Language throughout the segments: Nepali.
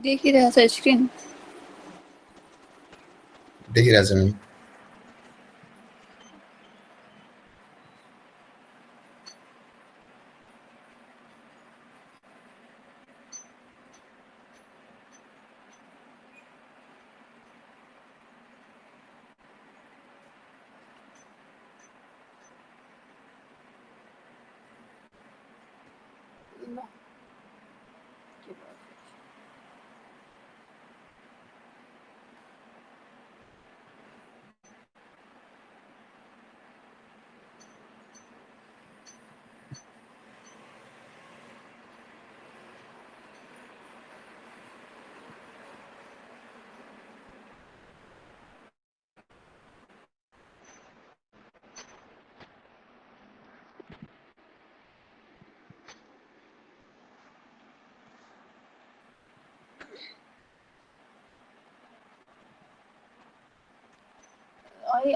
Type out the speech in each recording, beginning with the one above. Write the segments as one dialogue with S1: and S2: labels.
S1: देखिरहेछ स्क्रिन
S2: देखिरहेछ नि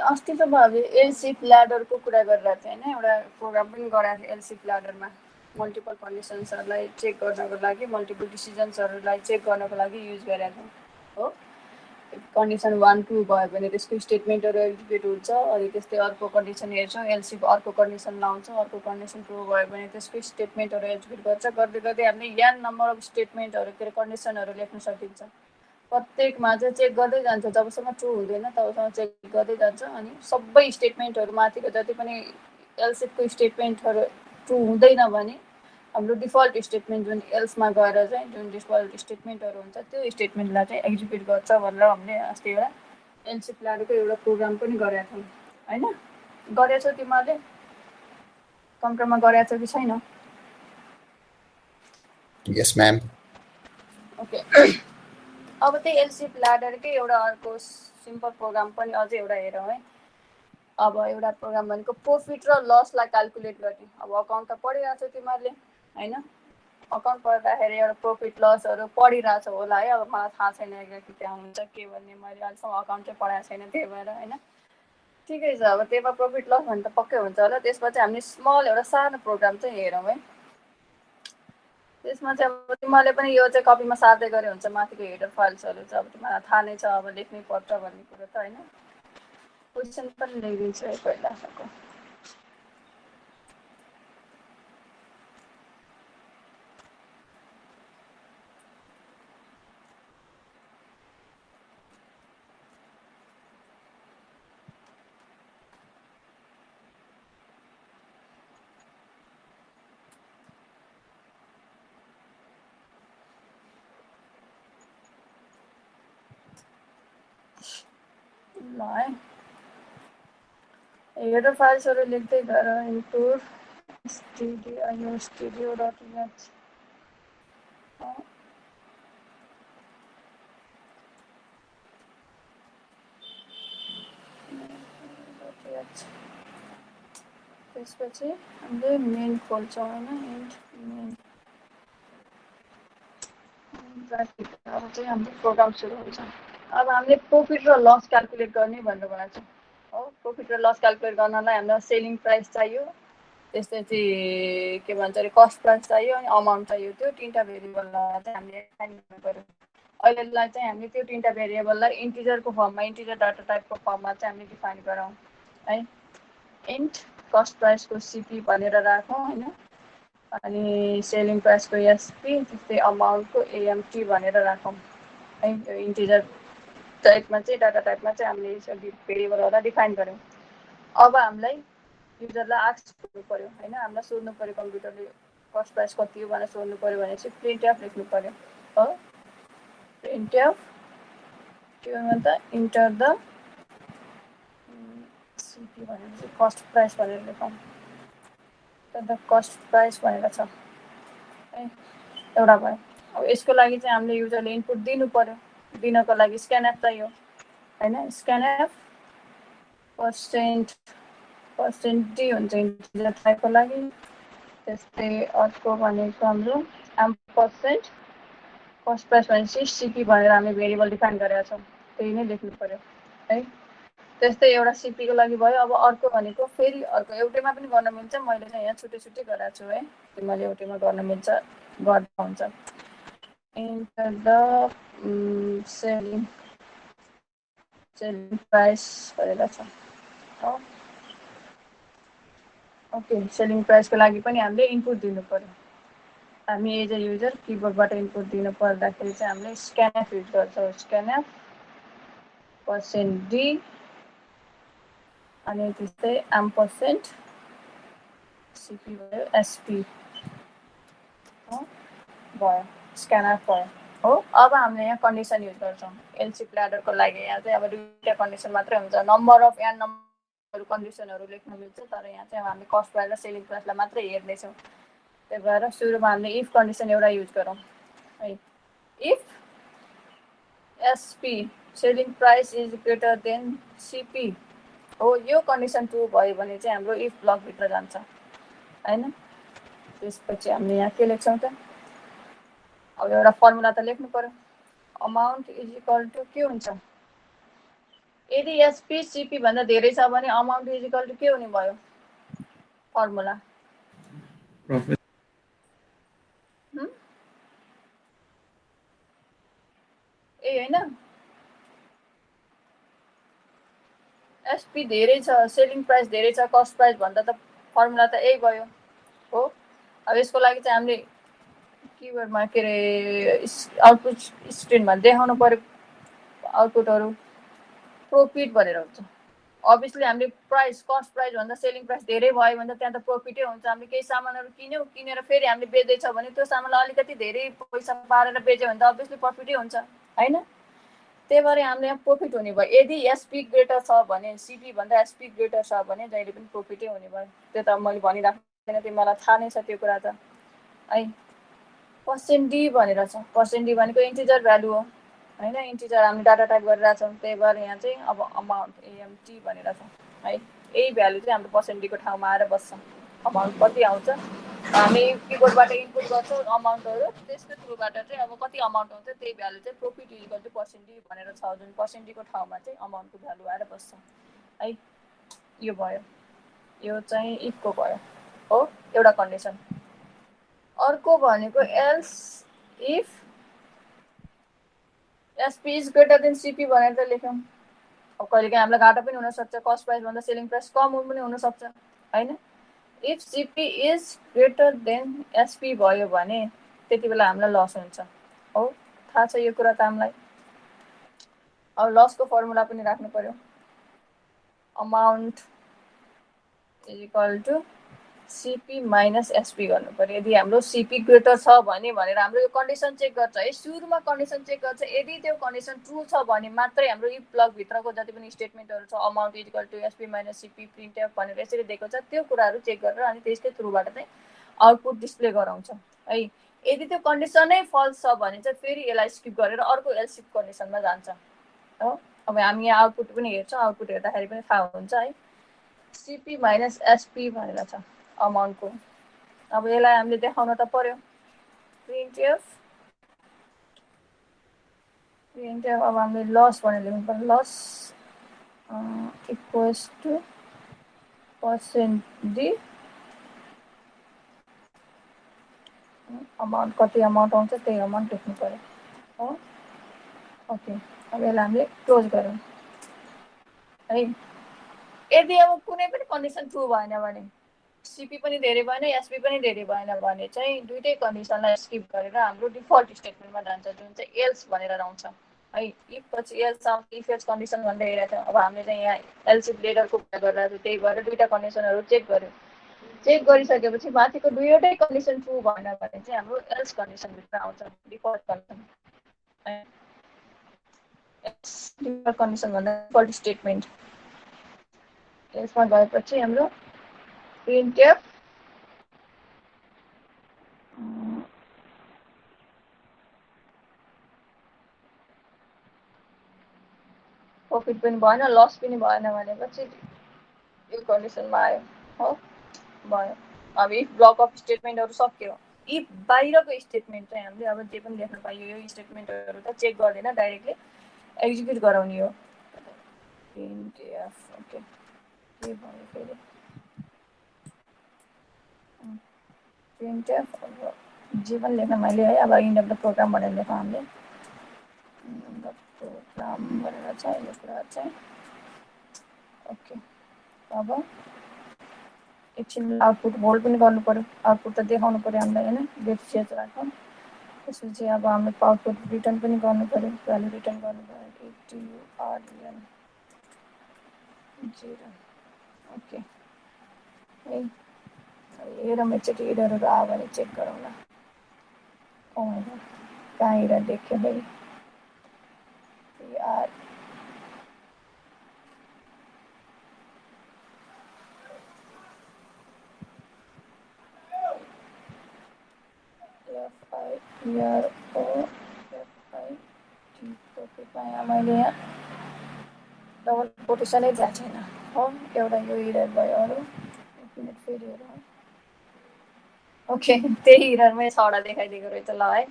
S1: अस्ति त भाबी एलसिफ ल्याडरको कुरा गरिरहेको थिएँ होइन एउटा प्रोग्राम पनि गराएको थिएँ एलसिफ ल्याडरमा मल्टिपल कन्डिसन्सहरूलाई चेक गर्नको लागि मल्टिपल डिसिजन्सहरूलाई चेक गर्नको लागि युज गरेको थियौँ हो कन्डिसन 1 2 भयो भने त्यसको स्टेटमेन्टहरू एक्जिक्युट हुन्छ अनि त्यस्तै अर्को कन्डिसन हेर्छौँ एलसिफ अर्को कन्डिसन लाउँछ अर्को कन्डिसन ट्रु भयो भने त्यसको स्टेटमेन्टहरू एक्जिक्युट गर्छ गर्दै गर्दै हामीले यान नम्बर अफ स्टेटमेन्टहरू के अरे कन्डिसनहरू लेख्न सकिन्छ प्रत्येकमा चाहिँ चेक गर्दै जान्छ जबसम्म ट्रु हुँदैन तबसम्म चेक गर्दै जान्छ अनि सबै स्टेटमेन्टहरू माथिको जति पनि एलसिफको स्टेटमेन्टहरू ट्रु हुँदैन भने हाम्रो डिफल्ट स्टेटमेन्ट जुन एल्समा गएर चाहिँ जुन डिफल्ट स्टेटमेन्टहरू हुन्छ त्यो स्टेटमेन्टलाई चाहिँ एक्जिक्युट गर्छ भनेर हामीले अस्ति एउटा एलसिफ ल्याडरको एउटा प्रोग्राम पनि गरेका थियौँ होइन गरेछौ तिमीहरूले कम्प्युटरमा गरेछौ कि छैन
S2: यस म्याम
S1: ओके अब त्यही एलसिफ ल्याडरकै एउटा अर्को सिम्पल प्रोग्राम पनि अझै एउटा हेरौँ है अब एउटा प्रोग्राम भनेको प्रफिट र लसलाई क्यालकुलेट गर्ने अब अकाउन्ट त पढिरहेको छौ तिमीहरूले होइन अकाउन्ट पढ्दाखेरि एउटा प्रफिट लसहरू पढिरहेको छ होला है अब मलाई थाहा छैन कि त्यहाँ हुन्छ के भन्ने मैले अहिलेसम्म अकाउन्ट चाहिँ पढाएको छैन त्यही भएर होइन ठिकै छ अब त्यसमा प्रफिट लस भने त पक्कै हुन्छ होला त्यसमा चाहिँ हामीले स्मल एउटा सानो प्रोग्राम चाहिँ हेरौँ है त्यसमा चाहिँ अब तिमीहरूले पनि यो चाहिँ कपीमा सार्दै गरे हुन्छ माथिको हेडर फाइल्सहरू चाहिँ अब तिमीलाई थाहा नै छ अब लेख्नै पर्छ भन्ने कुरो त होइन क्वेसन पनि ल्याइदिन्छु है पहिलाको ल है हेडर फाइल्सहरू लेख्दै गर इन्टु studio.net त्यसपछि हामीले मेन खोल्छौँ होइन मेन अब चाहिँ हाम्रो प्रोग्राम सुरु हुन्छ अब हामीले प्रफिट र लस क्यालकुलेट गर्ने भनेर भनेको छौँ हो प्रफिट र लस क्यालकुलेट गर्नलाई हामीलाई सेलिङ प्राइस चाहियो त्यसपछि के भन्छ अरे कस्ट प्राइस चाहियो अनि अमाउन्ट चाहियो त्यो तिनवटा भेरिएबललाई चाहिँ हामीले डिफाइन गर्नु पऱ्यो अहिलेलाई चाहिँ हामीले त्यो तिनवटा भेरिएबललाई इन्टिजरको फर्ममा इन्टिजर डाटा टाइपको फर्ममा चाहिँ हामीले डिफाइन गरौँ है इन्ट कस्ट प्राइसको सिपी भनेर राखौँ होइन अनि सेलिङ प्राइसको एसपी त्यस्तै अमाउन्टको एएमटी भनेर राखौँ है यो इन्टिजर टाइपमा चाहिँ डाटा टाइपमा चाहिँ हामीले भेरिएबलहरूलाई डिफाइन गऱ्यौँ अब हामीलाई युजरलाई आस्क गर्नु पऱ्यो होइन हामीलाई सोध्नु पऱ्यो कम्प्युटरले कस्ट प्राइस कति हो भनेर सोध्नु पऱ्यो भने चाहिँ प्रिन्टएफ लेख्नु पऱ्यो हो प्रिन्टएफ के भन्नु त इन्टर द सिपी भनेर चाहिँ कस्ट प्राइस भनेर लेखौँ द कस्ट प्राइस भनेर छ है एउटा भयो अब यसको लागि चाहिँ हामीले युजरले इनपुट दिनु पऱ्यो दिनको लागि स्क्यानएफ चाहियो होइन स्क्यानएफ पर्सेन्ट डी हुन्छ इन्टिजर टाइपको लागि त्यस्तै अर्को भनेको हाम्रो एम्पर्सेन्ट कस्ट प्राइस भनेपछि सिपी भनेर हामीले भेरिएबल डिफाइन गरेका छौँ त्यही नै लेख्नु पऱ्यो है त्यस्तै एउटा सिपीको लागि भयो अब अर्को भनेको फेरि अर्को एउटैमा पनि गर्न मिल्छ मैले चाहिँ यहाँ छुट्टै छुट्टै गराएको छु है तिमीले एउटैमा गर्न मिल्छ गर्दा हुन्छ enter the selling price भनेर छ हो ओके सेलिङ प्राइसको लागि पनि हामीले इनपुट दिनु पर्यो हामी एज अ युजर किबोर्डबाट इनपुट दिनु पर्दाखेरि चाहिँ हामीले स्क्यानएफ युज गर्छौँ स्क्यानएफ %d अनि त्यस्तै %, सिपी भयो एसपी हो भयो स्क्यानएफ भयो हो अब हामीले यहाँ कन्डिसन युज गर्छौँ एलसी ल्याडरको लागि यहाँ चाहिँ अब दुईवटा कन्डिसन मात्रै हुन्छ नम्बर अफ यहाँ नम्बर कन्डिसनहरू लेख्न मिल्छ तर यहाँ चाहिँ हामीले कस्ट प्राइस र सेलिङ प्राइसलाई मात्रै हेर्नेछौँ त्यही भएर सुरुमा हामीले इफ कन्डिसन एउटा युज गरौँ है if SP selling price is greater than CP हो यो कन्डिसन ट्रु भयो भने चाहिँ हाम्रो इफ ब्लकभित्र जान्छ होइन त्यसपछि हामीले यहाँ के लेख्छौँ त अब एउटा फर्मुला त लेख्नु पर्यो अमाउन्ट इज इक्वल टु के हुन्छ यदि एसपी सिपी भन्दा धेरै छ भने अमाउन्ट इज इक्वल टु के हुने भयो फर्मुला ए होइन एसपी धेरै छ सेलिङ प्राइस धेरै छ कस्ट प्राइस भन्दा त फर्मुला त यही भयो हो अब यसको लागि चाहिँ हामीले किवर्डमा के अरे आउटपुट स्क्रिनमा देखाउनु पर्यो आउटपुटहरू प्रोफिट भनेर हुन्छ अभियसली हामीले प्राइस कस्ट प्राइस भन्दा सेलिङ प्राइस धेरै भयो भने त त्यहाँ त प्रोफिटै हुन्छ हामीले केही सामानहरू किन्यौँ किनेर फेरि हामीले बेच्दैछ भने त्यो सामानलाई अलिकति धेरै पैसा पारेर बेच्यो भने त अभियसली प्रफिटै हुन्छ होइन त्यही भएर हामीले यहाँ प्रोफिट हुने भयो यदि एसपी ग्रेटर छ भने सिपी भन्दा एसपी ग्रेटर छ भने जहिले पनि प्रोफिटै हुने भयो त्यो त मैले भनिराख्दैन त्यो मलाई थाहा नै छ त्यो कुरा त है %d भनेर छ %d भनेको इन्टिजर भ्यालु हो होइन इन्टिजर हामी डाटा टाइप गरिरहेको छौँ त्यही भएर यहाँ चाहिँ अब अमाउन्ट एएमटी भनेर छ है यही भ्यालु चाहिँ हाम्रो %d को ठाउँमा आएर बस्छ अमाउन्ट कति आउँछ हामी किबोर्डबाट इनपुट गर्छौँ अमाउन्टहरू त्यसको थ्रुबाट चाहिँ अब कति अमाउन्ट आउँछ त्यही भ्यालु चाहिँ प्रोफिट इक्वल टु %d भनेर छ जुन %d को ठाउँमा चाहिँ अमाउन्टको भ्यालु आएर बस्छ है यो भयो यो चाहिँ इफको भयो हो एउटा कन्डिसन अर्को भनेको else if SP is greater than CP भनेर त लेख्यौँ अब कहिलेकाहीँ हामीलाई घाटा पनि हुनसक्छ कस्ट प्राइस भन्दा सेलिङ प्राइस कम पनि हुनसक्छ होइन if CP is greater then SP भयो भने त्यति बेला हामीलाई लस हुन्छ हो थाहा छ यो कुरा त हामीलाई अब लसको फर्मुला पनि राख्नु पर्यो amount is equal to CP minus SP गर्नु पर्यो यदि हाम्रो सिपी ग्रेटर छ भने भनेर हाम्रो यो कन्डिसन चेक गर्छ है सुरुमा कन्डिसन चेक गर्छ यदि त्यो कन्डिसन ट्रु छ भने मात्रै हाम्रो इफ ब्लकभित्रको जति पनि स्टेटमेन्टहरू छ amount is equal to SP minus CP printf भनेर यसरी दिएको छ त्यो कुराहरू चेक गरेर अनि त्यसकै थ्रुबाट चाहिँ आउटपुट डिस्प्ले गराउँछ है यदि त्यो कन्डिसनै फल्स छ भने चाहिँ फेरि यसलाई स्किप गरेर अर्को एल्स इफ कन्डिसनमा जान्छ हो अब हामी यहाँ आउटपुट पनि हेर्छौँ आउटपुट हेर्दाखेरि पनि थाहा हुन्छ है सिपी माइनस एसपी भनेर छ अमाउन्टको अब यसलाई हामीले देखाउन त पर्यो प्रिन्टएफ अब हामीले लस भनेर लेख्नु पर्यो loss equals to %d amount कति अमाउन्ट आउँछ त्यही अमाउन्ट लेख्नु पर्यो हो ओके अब यसलाई हामीले क्लोज गरौँ है यदि अब कुनै पनि कन्डिसन ट्रु भएन भने सिपी पनि धेरै भएन एसपी पनि धेरै भएन भने चाहिँ दुईटै कन्डिसनलाई स्किप गरेर हाम्रो डिफल्ट स्टेटमेन्टमा जान्छ जुन चाहिँ एल्स भनेर आउँछ है इफ पछि एल्स आउँछ इफ एल्स कन्डिसन भन्दै हेरेको थियौँ अब हामीले चाहिँ यहाँ एल्स इफ लेटरको कुरा गरिरहेको थियौँ त्यही भएर दुईवटा कन्डिसनहरू चेक गर्यो चेक गरिसकेपछि माथिको दुईवटै कन्डिसन ट्रु भएन भने चाहिँ हाम्रो एल्स कन्डिसनभित्र आउँछ डिफल्ट कन्डिसन डिफल्ट कन्डिसन भन्दा डिफल्ट स्टेटमेन्ट यसमा गएपछि हाम्रो प्रिन्टएफ प्रफिट पनि भएन लस पनि भएन भनेपछि यो कन्डिसनमा आयो हो भयो अब इफ ब्लक अफ स्टेटमेन्टहरू सक्यो इफ बाहिरको स्टेटमेन्ट चाहिँ हामीले अब जे पनि लेख्न पाइयो यो स्टेटमेन्टहरू त चेक गर्दैन डाइरेक्टली एक्जिक्युट गराउने हो प्रिन्टएफ ओके के भयो फेरि प्रिन्टएफ अब जे पनि लेख्न मैले है अब इन्ड अफ द प्रोग्राम भनेर लेखौँ हामीले इन्ड अफ द प्रोग्राम भनेर चाहिँ यो कुरा चाहिँ ओके अब एकछिन आउटपुट होल्ड पनि गर्नु पर्यो आउटपुट त देखाउनु पर्यो हामीलाई होइन डेट सेट राखौँ त्यसपछि अब हामीले आउटपुट रिटर्न पनि गर्नु पर्यो भ्यालु रिटर्न गर्नु पर्यो ATURN 0 ओके है हेरौँ एकचोटि एररहरू आयो भने चेक गरौँ न कहाँ एरर देख्यो है यार मैले यहाँ डबल कोटेसनै दिएको छैन हो एउटा यो इरर भयो अरू एक मिनट फेरि हेरौँ ओके त्यही इररमै छवटा देखाइदिएको रहेछ ल है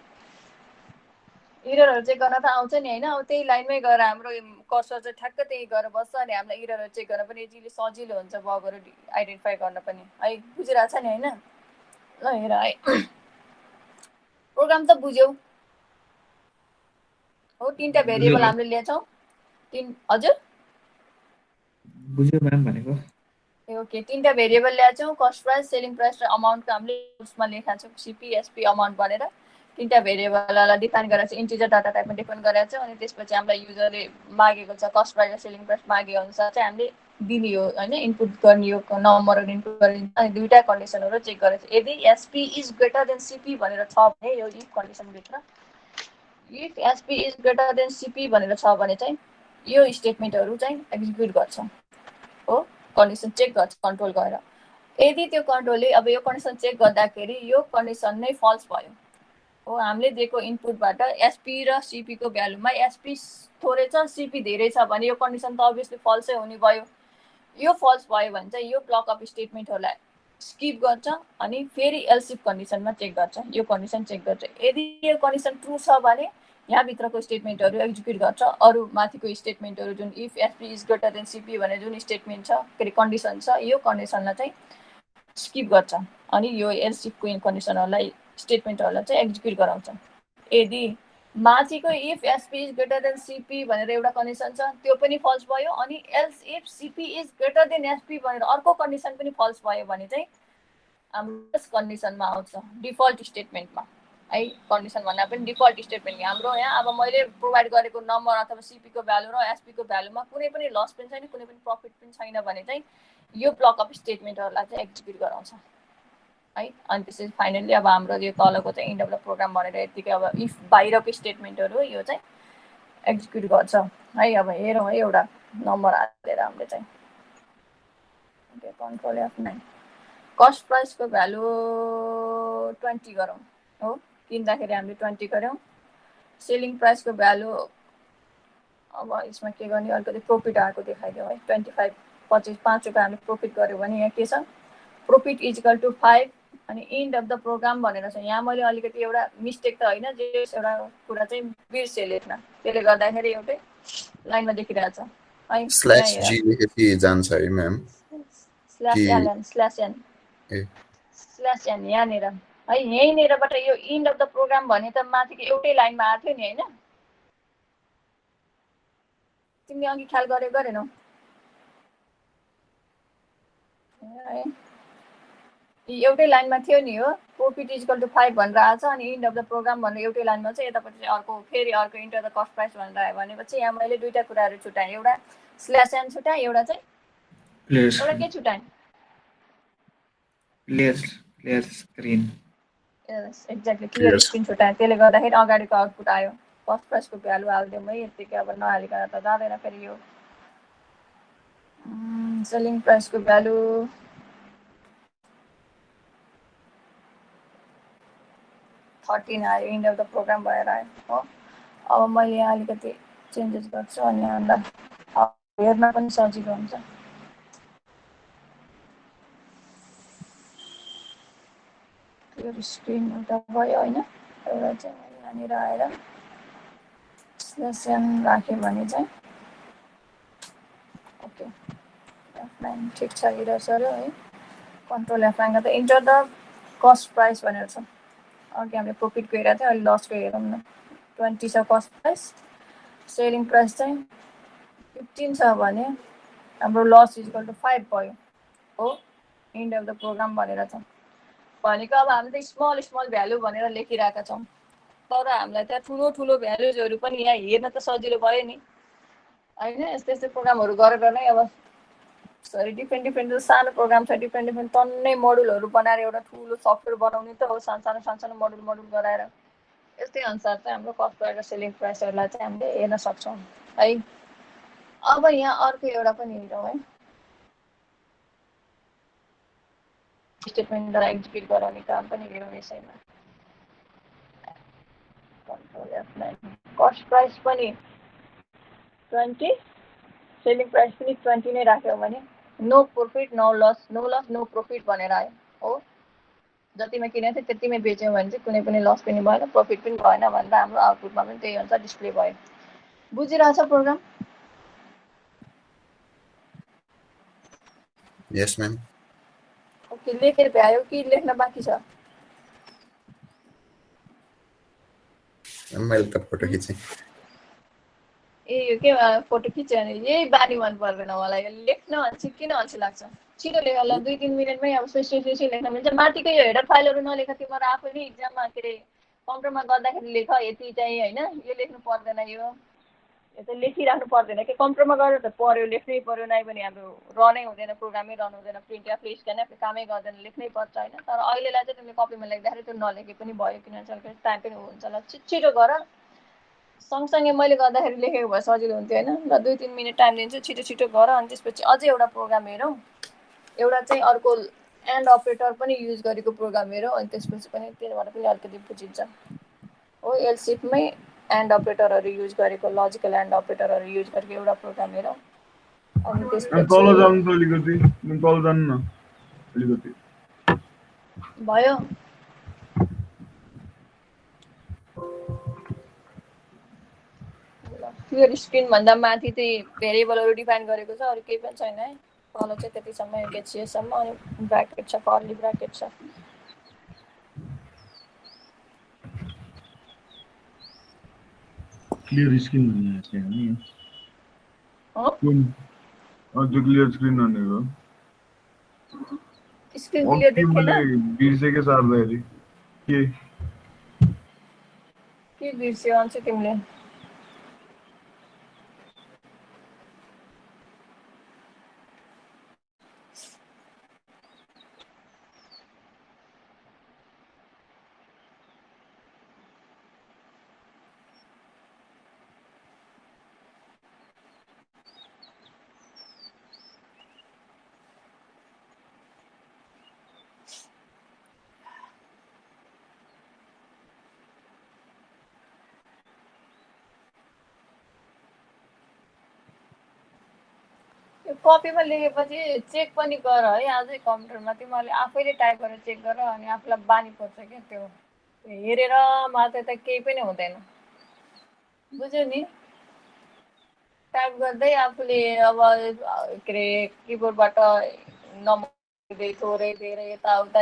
S1: इररहरू चेक गर्न त आउँछ नि होइन अब त्यही लाइनमै गएर हाम्रो कर्सर चाहिँ ठ्याक्क त्यही गरेर बस्छ अनि हामीलाई इररहरू चेक गर्न पनि सजिलो हुन्छ बगहरू आइडेन्टिफाई गर्न पनि है बुझिरहेको छ नि होइन ल हेर है प्रोग्राम त बुझ्यौ हो तीनटा भेरिएबल हामीले ल्याउँछौँ हजुर
S3: बुझ्यो म्याम भनेको
S1: ए ओके तीनटा भेरिएबल ल्याउँछौँ कस्ट प्राइस सेलिङ प्राइस र अमाउन्टको हामीले उसमा लेखाएको छौँ सिपी एसपी अमाउन्ट भनेर तीनटा भेरिएबललाई डिफाइन गरेर चाहिँ इन्टिजर डाटा टाइपमा डिफाइन गरेर छ अनि त्यसपछि हामीलाई युजरले मागेको छ कस्ट प्राइस र सेलिङ प्राइस मागे अनुसार चाहिँ हामीले दिने हो होइन इनपुट गर्ने हो नम्बरहरू इनपुट गरिन्छ अनि दुईवटा कन्डिसनहरू चेक गरेको छ यदि SP is greater than CP भनेर छ भने यो इफ कन्डिसनभित्र if SP is greater than CP भनेर छ भने चाहिँ यो स्टेटमेन्टहरू चाहिँ एक्जिक्युट गर्छ हो कन्डिसन चेक गर्छ कन्ट्रोल गरेर यदि त्यो कन्ट्रोलले अब यो कन्डिसन चेक गर्दाखेरि यो कन्डिसन नै फल्स भयो हो हामीले दिएको इनपुटबाट एसपी र सिपीको भ्यालुमा एसपी थोरै छ सिपी धेरै छ भने यो कन्डिसन त अभियसली फल्सै हुने भयो यो फल्स भयो भने चाहिँ यो ब्लक अफ स्टेटमेन्टहरूलाई स्किप गर्छ अनि फेरि एल्सिफ कन्डिसनमा चेक गर्छ यो कन्डिसन चेक गर्छ यदि यो कन्डिसन ट्रु छ भने यहाँभित्रको स्टेटमेन्टहरू एक्जिक्युट गर्छ अरू माथिको स्टेटमेन्टहरू जुन if SP is greater than CP भनेर जुन स्टेटमेन्ट छ के अरे कन्डिसन छ यो कन्डिसनलाई चाहिँ स्किप गर्छ अनि यो एल्सिफको कन्डिसनहरूलाई स्टेटमेन्टहरूलाई चाहिँ एक्जिक्युट गराउँछ यदि माथिको if SP is greater than CP भनेर एउटा कन्डिसन छ त्यो पनि फल्स भयो अनि else if CP is greater then SP भनेर अर्को कन्डिसन पनि फल्स भयो भने चाहिँ हाम्रो कन्डिसनमा आउँछ डिफल्ट स्टेटमेन्टमा है कन्डिसन भन्दा पनि डिफल्ट स्टेटमेन्ट हाम्रो यहाँ अब मैले प्रोभाइड गरेको नम्बर अथवा सिपीको भ्यालु र एसपीको भ्यालुमा कुनै पनि लस पनि छैन कुनै पनि प्रफिट पनि छैन भने चाहिँ यो ब्लक अफ स्टेटमेन्टहरूलाई चाहिँ एक्जिक्युट गराउँछ है अनि त्यसपछि फाइनल्ली अब हाम्रो यो तलको चाहिँ इन्ड अफ द प्रोग्राम भनेर यतिकै अब इफ बाहिरको स्टेटमेन्टहरू यो चाहिँ एक्जिक्युट गर्छ है अब हेरौँ है एउटा नम्बर हालेर हामीले चाहिँ ओके कन्ट्रोल F9 कस्ट प्राइसको भ्यालु 20 गरौँ हो किन्दाखेरि हामीले 20 गऱ्यौँ सेलिङ प्राइसको भ्यालु अब यसमा के गर्ने अलिकति प्रफिट आएको देखाइदिउँ है 25 5 रुपियाँ हामीले प्रफिट गऱ्यो भने यहाँ के छ प्रफिट इजिकल टु 5 अनि इन्ड अफ द प्रोग्राम भनेर छ यहाँ मैले अलिकति एउटा मिस्टेक त होइन जे एउटा कुरा चाहिँ बिर्सेँ लेख्न त्यसले गर्दाखेरि एउटै लाइनमा देखिरहेछ है
S2: स्ल्याश जी लेखेपछि जान्छ है म्याम
S1: स्ल्यास एन यहाँनिर है यहीँनिरबाट यो इन्ड अफ द प्रोग्राम भने त माथिको एउटै लाइनमा आएको थियो नि होइन तिमीले अघि ख्याल गरेनौ एउटै लाइनमा थियो नि हो प्रफिट इजिकल टु 5 भनेर आएको छ अनि इन्ड अफ द प्रोग्राम भनेर एउटै लाइनमा चाहिँ यतापट्टि चाहिँ अर्को फेरि अर्को इन्टर द कस्ट प्राइस भनेर आयो भनेपछि यहाँ मैले दुईवटा कुराहरू छुट्याएँ एउटा स्ल्यास एन छुट्याएँ एउटा चाहिँ एउटा के छुट्याएँ
S3: clear screen
S1: exactly clear screen छुट्याएँ त्यसले गर्दाखेरि अगाडिको आउटपुट आयो कस्ट प्राइसको भ्यालु हालिदिउँ है यतिकै अब नहालिकन त जाँदैन फेरि यो सेलिङ प्राइसको भ्यालु आयो इन्ड अफ द प्रोग्राम भएर आयो हो अब मैले यहाँ अलिकति चेन्जेस गर्छु अनि यहाँलाई हेर्न पनि सजिलो हुन्छ क्लियर स्क्रिन एउटा भयो होइन एउटा चाहिँ मैले यहाँनिर आएर स्ल्यास एन राखेँ भने चाहिँ ओके F9 ठिक छ इरर सर है कन्ट्रोल F9 त इन्टर द कस्ट प्राइस भनेर छ अघि हामीले प्रफिटको हेरेको थियो, अहिले लसको हेरौँ न। 20 छ कस्ट प्राइस, सेलिङ प्राइस चाहिँ 15 छ भने हाम्रो लस इक्वल टु 5 भयो हो। एन्ड अफ द प्रोग्राम भनेर छ भनेको। अब हामीले स्मल स्मल भ्यालु भनेर लेखिरहेका छौँ, तर हामीलाई त्यहाँ ठुलो ठुलो भ्यालुजहरू पनि यहाँ हेर्न त सजिलो भयो नि होइन। यस्तै यस्तै प्रोग्रामहरू गरेर नै अब सरी डिफ्रेन्ट सानो प्रोग्राम छ, डिफ्रेन्ट टन्नै मोडुलहरू बनाएर एउटा ठुलो सफ्टवेयर बनाउने त हो, सानो सानो मोडुल गराएर। यस्तै अनुसार चाहिँ हाम्रो कस्ट प्राइस र सेलिङ प्राइसहरूलाई चाहिँ हामीले हेर्न सक्छौँ है। अब यहाँ अर्को एउटा पनि हेरौँ है, स्टेटमेन्टद्वारा एक्जिक्युट गराउने काम पनि हेरौँ यसैमा। कस्ट प्राइस पनि 20, सेलिङ प्राइस पनि 20 नै राख्यौँ भने no profit no loss, no profit भनेर आयो हो। जतिमा किनेको थियो त्यतिमै बेच्यौँ भने चाहिँ कुनै पनि लस पनि भएन, प्रफिट पनि भएन भनेर हाम्रो आउटपुटमा पनि त्यही अनुसार डिस्प्ले भयो। बुझिरहेछ प्रोग्राम?
S2: Yes, ma'am.
S1: ओके, लेखेर भ्यायो कि लेख्न बाँकी छ?
S2: मैले त फोटो खिचेँ।
S1: ए यो के फोटो खिच्यो भने यही बानी मन पर्दैन मलाई, लेख्न अल्छी किन अल्छी लाग्छ। छिटो लेख ल, 2-3 मिनटमै अब सुई लेख्न मिल्छ। माथिको यो हेडर फाइलहरू नलेख, तिमीहरू आफै नै इक्जाममा के अरे कम्प्युटरमा गर्दाखेरि लेख यति चाहिँ होइन, यो लेख्नु पर्दैन, यो चाहिँ लेखिराख्नु पर्दैन कि कम्प्युटरमा गरेर त पढ्यो लेख्नै पर्यो, नै भने हाम्रो रनै हुँदैन, प्रोग्रामै रन हुँदैन, प्रिन्ट आफूले स्क्यान आफूले कामै गर्दैन, लेख्नै पर्छ होइन। तर अहिलेलाई चाहिँ तिमीले कपीमा लेख्दाखेरि त्यो नलेखे पनि भयो, किनभने टाइम पनि हुन्छ। ल छिटो गर, सँगसँगै मैले गर्दाखेरि लेखेको भए सजिलो हुन्थ्यो होइन। ल 2-3 मिनट टाइम दिन्छु, छिटो गर। अनि त्यसपछि अझै एउटा प्रोग्राम हेरौँ, एउटा चाहिँ अर्को एन्ड अपरेटर पनि युज गरेको प्रोग्राम हेरौँ, अनि त्यसपछि पनि त्यसबाट पनि अलिकति बुझिन्छ हो। एलसिफमै एन्ड अपरेटरहरू युज गरेको, लजिकल एन्ड अपरेटरहरू युज गरेको एउटा प्रोग्राम हेरौँ। अनि त्यसपछि
S4: तल जानु त अलिकति, तल जानु न अलिकति।
S1: भयो। क्लियर स्क्रिन भन्दा माथि चाहिँ भेरिएबलहरू डिफाइन गरेको छ, अरू केही पनि छैन है। तल चाहिँ त्यतिसम्म एचसिएससम्म, अनि ब्राकेट छ, कर्ली ब्राकेट छ।
S4: क्लियर स्क्रिन भन्ने चाहिँ नि
S1: हो
S4: कुन त्यो क्लियर स्क्रिन भनेको
S1: स्क्रिन क्लियर
S4: के
S1: देखेन?
S4: मैले बिर्सेकै सार्दाखेरि
S1: के बिर्स्यो अन्त तिमीले? यो कपीमा लेखेपछि चेक पनि गर है, आजै कम्प्युटरमा तिमीहरूले आफैले टाइप गरेर चेक गर, अनि आफूलाई बानी पर्छ क्या त्यो हेरेर मात्रै त केही पनि हुँदैन, बुझ्यौ नि। टाइप गर्दै आफूले अब के अरे किबोर्डबाट नम्बर थोरै धेरै यताउता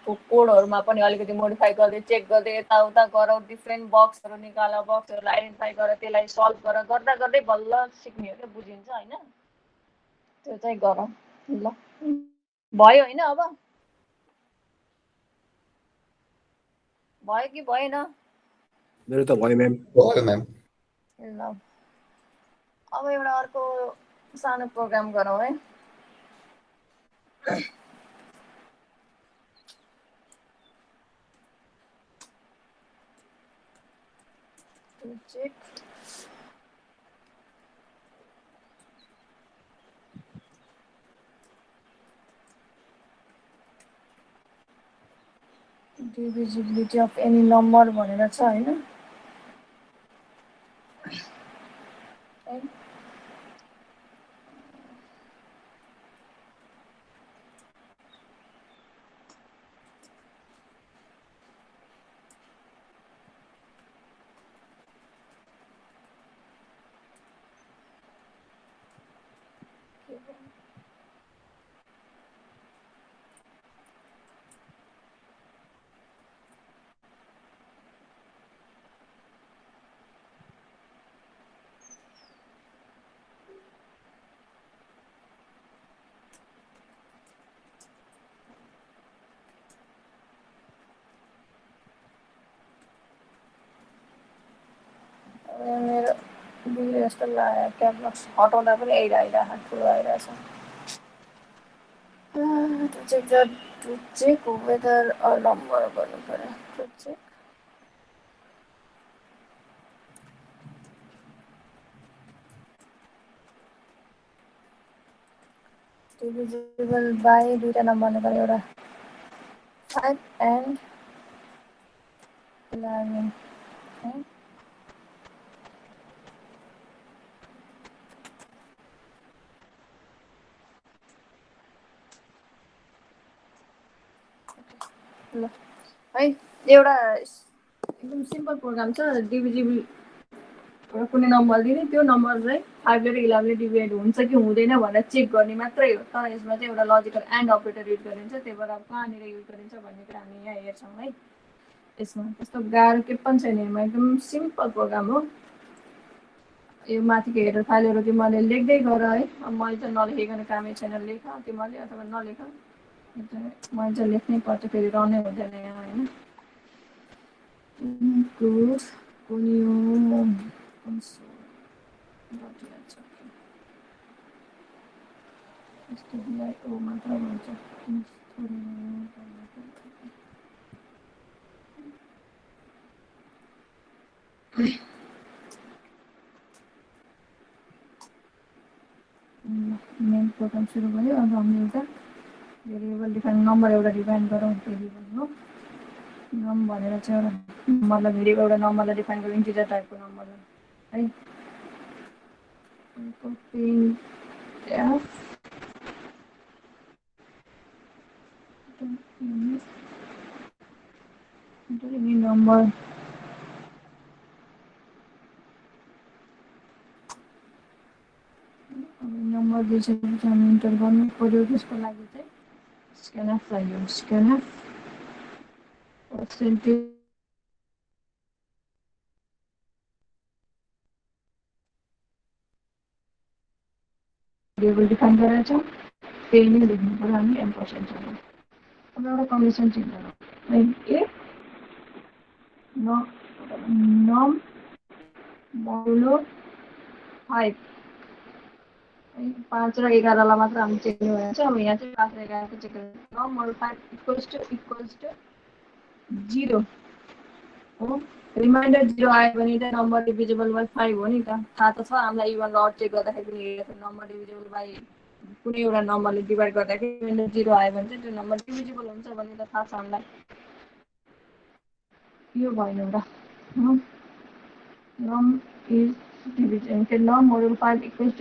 S1: कोडहरूमा पनि अलिकति मोडिफाई गर्दै चेक गर्दै यताउता गर, डिफ्रेन्ट बक्सहरू निकाल, बक्सहरूलाई आइडेन्टिफाई गर, त्यसलाई सल्भ गर्दा गर्दै बल्ल सिक्ने हो क्या, बुझिन्छ होइन। त्यो चाहिँ गर ल। भयो होइन? अब भयो कि भएन?
S5: मेरो त भयो म्याम।
S2: भयो म्याम।
S1: ल अब एउटा अर्को सानो प्रोग्राम गरौँ है। चेक डिभिजिबिलिटी अफ एनी नम्बर भनेर छ होइन। बिग्रे जस्तो लाग्यो क्याप लक हटाउँदा पनि आइरहेको ठुलो आइरहेछ टु चेक वेदर नम्बर गर्नु पऱ्यो टु चेक डिभिजिबल बाई दुईवटा नम्बर गर्नु एउटा 5 and 11 है ल है एउटा एकदम सिम्पल प्रोग्राम छ डिभिजिबल एउटा कुनै नम्बर दिने त्यो नम्बर चाहिँ 5 ले 11 ले डिभाइड हुन्छ कि हुँदैन भनेर चेक गर्ने मात्रै हो तर यसमा चाहिँ एउटा लजिकल एन्ड अपरेटर युज गरिन्छ त्यही भएर अब कहाँनिर युज गरिन्छ भन्ने कुरा हामी यहाँ हेर्छौँ है यसमा त्यस्तो गाह्रो के पनि छैन यसमा एकदम सिम्पल प्रोग्राम हो यो माथिको हेडर फाइलहरू तिमीहरूले लेख्दै गर है अब मैले चाहिँ नलेखिकन कामै छैन लेख तिमीहरूले अथवा नलेख मैले चाहिँ लेख्नै पर्छ फेरि रहनै हुँदैन यहाँ होइन इन्क्लुड कोनियो यस्तोलाई ओ मात्र भन्छ मेन प्रोग्राम सुरु भयो अब हामी एउटा भेरिएबल डिफाइन नम्बर एउटा डिफाइन गरौँ भेरिएबल हो नम भनेर चाहिँ एउटा नम्बरलाई भेरिएबल एउटा नम्बरलाई डिफाइन गरौँ इन्टिजर टाइपको नम्बर है नम्बर नम्बर दिइसकेपछि हामी इन्टर गर्नु पर्यो त्यसको लागि चाहिँ स्क्यानएफ लाग्यो स्क्यानएफ पर्सेन्टेज भेरिएबल डिफाइन गरेर चाहिँ त्यही नै लेख्नु पर्यो हामी एम्पर्सेन्ट अब एउटा कन्डिसन चेक गरौँ है ए नम मोडुलो 5 5 र 11लाई मात्र हामी चेक गर्नु छ अब यहाँ चाहिँ 5 र 11 को चेक गर्नु नम मोडुलो 5 इक्वल्स टु 0 हो रिमाइन्डर 0 आयो भने त नम्बर डिभिजिबल बाइ 5 हो नि त थाहा त छ हामीलाई इभन र चेक गर्दाखेरि पनि हेरेको नम्बर डिभिजिबल बाइ कुनै एउटा नम्बरले डिभाइड गर्दाखेरि रिमाइन्डर 0 आयो भने चाहिँ त्यो नम्बर डिभिजिबल हुन्छ भन्ने त थाहा छ हामीलाई यो भएन एउटा नम इज डिभिजन के नम मोडुलो 5 इक्वल्स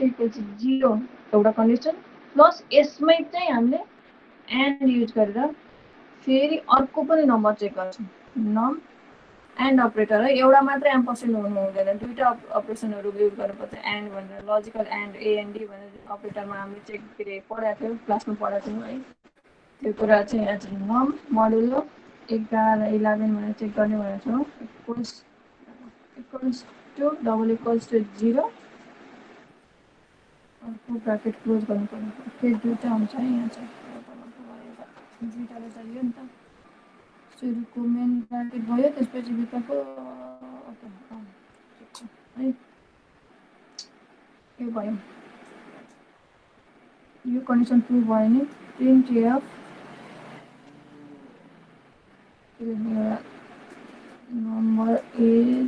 S1: 0 एउटा कन्डिसन प्लस यसमै चाहिँ हामीले एन्ड युज गरेर फेरि अर्को पनि नम्बर चेक गर्छौँ नम एन्ड अपरेटर है एउटा मात्रै एम्पर्सेन्ट हुनु हुँदैन दुईवटा अपरेसनहरू युज गर्नुपर्छ एन्ड भनेर लजिकल एन्ड एएनडी भनेर अपरेटरमा हामीले चेक के अरे पढाएको थियौँ क्लासमा पढाएको थियौँ है त्यो कुरा चाहिँ यहाँ चाहिँ नम मोडुलो 11 भनेर चेक गर्ने भनेको छौँ equals to double equals to 0 अर्को ब्राकेट क्लोज गर्नु पर्ने फेरि दुईवटा हुन्छ है यहाँ चाहिँ दुईवटाले चाहियो नि त सुरुको मेन ब्राकेट भयो त्यसपछि भित्रको है यो भयो यो कन्डिसन ट्रु भयो नि print F number is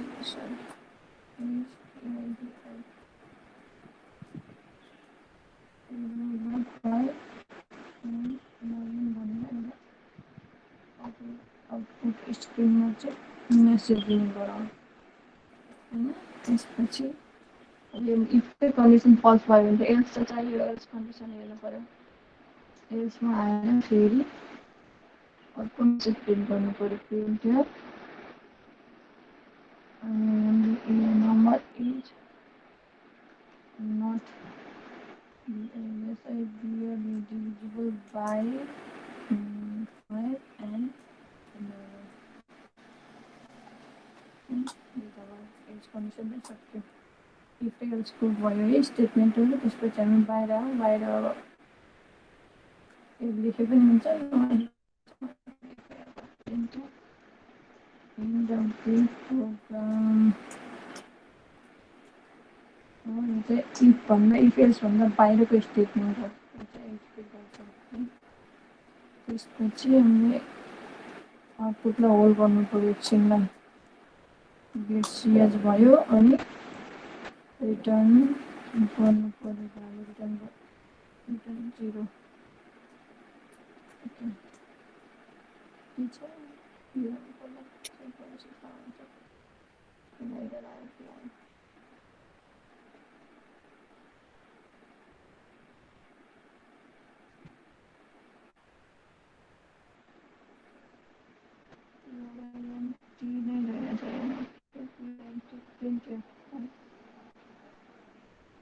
S1: output स्क्रिनमा चाहिँ मेसेज दिनु गराउँ होइन त्यसपछि इफ कन्डिसन फल्स भयो भने त एल्स त चाहियो एल्स कन्डिसन हेर्नु पऱ्यो एल्समा आएर फेरि अर्को मेसेज प्रिन्ट गर्नु पऱ्यो print number is not divisible by 5 and condition पनि सक्यो इफ एल्स प्रुभ भयो है स्टेटमेन्टहरू त्यसपछि हामी बाहिर लेखे पनि हुन्छ प्रोग्राम इफ भन्दा इफ एल्स भन्दा बाहिरको स्टेटमेन्ट हो एक्जिक्युट गर्छ है। त्यसपछि हामीले आउटपुटलाई होल्ड गर्नु पर्यो एकछिनलाई। गेट सिएच भयो अनि रिटर्न गर्नु पर्यो भ्यालु रिटर्न 0 ओके के छ यो गर्नु पर्छ बाहिर आयो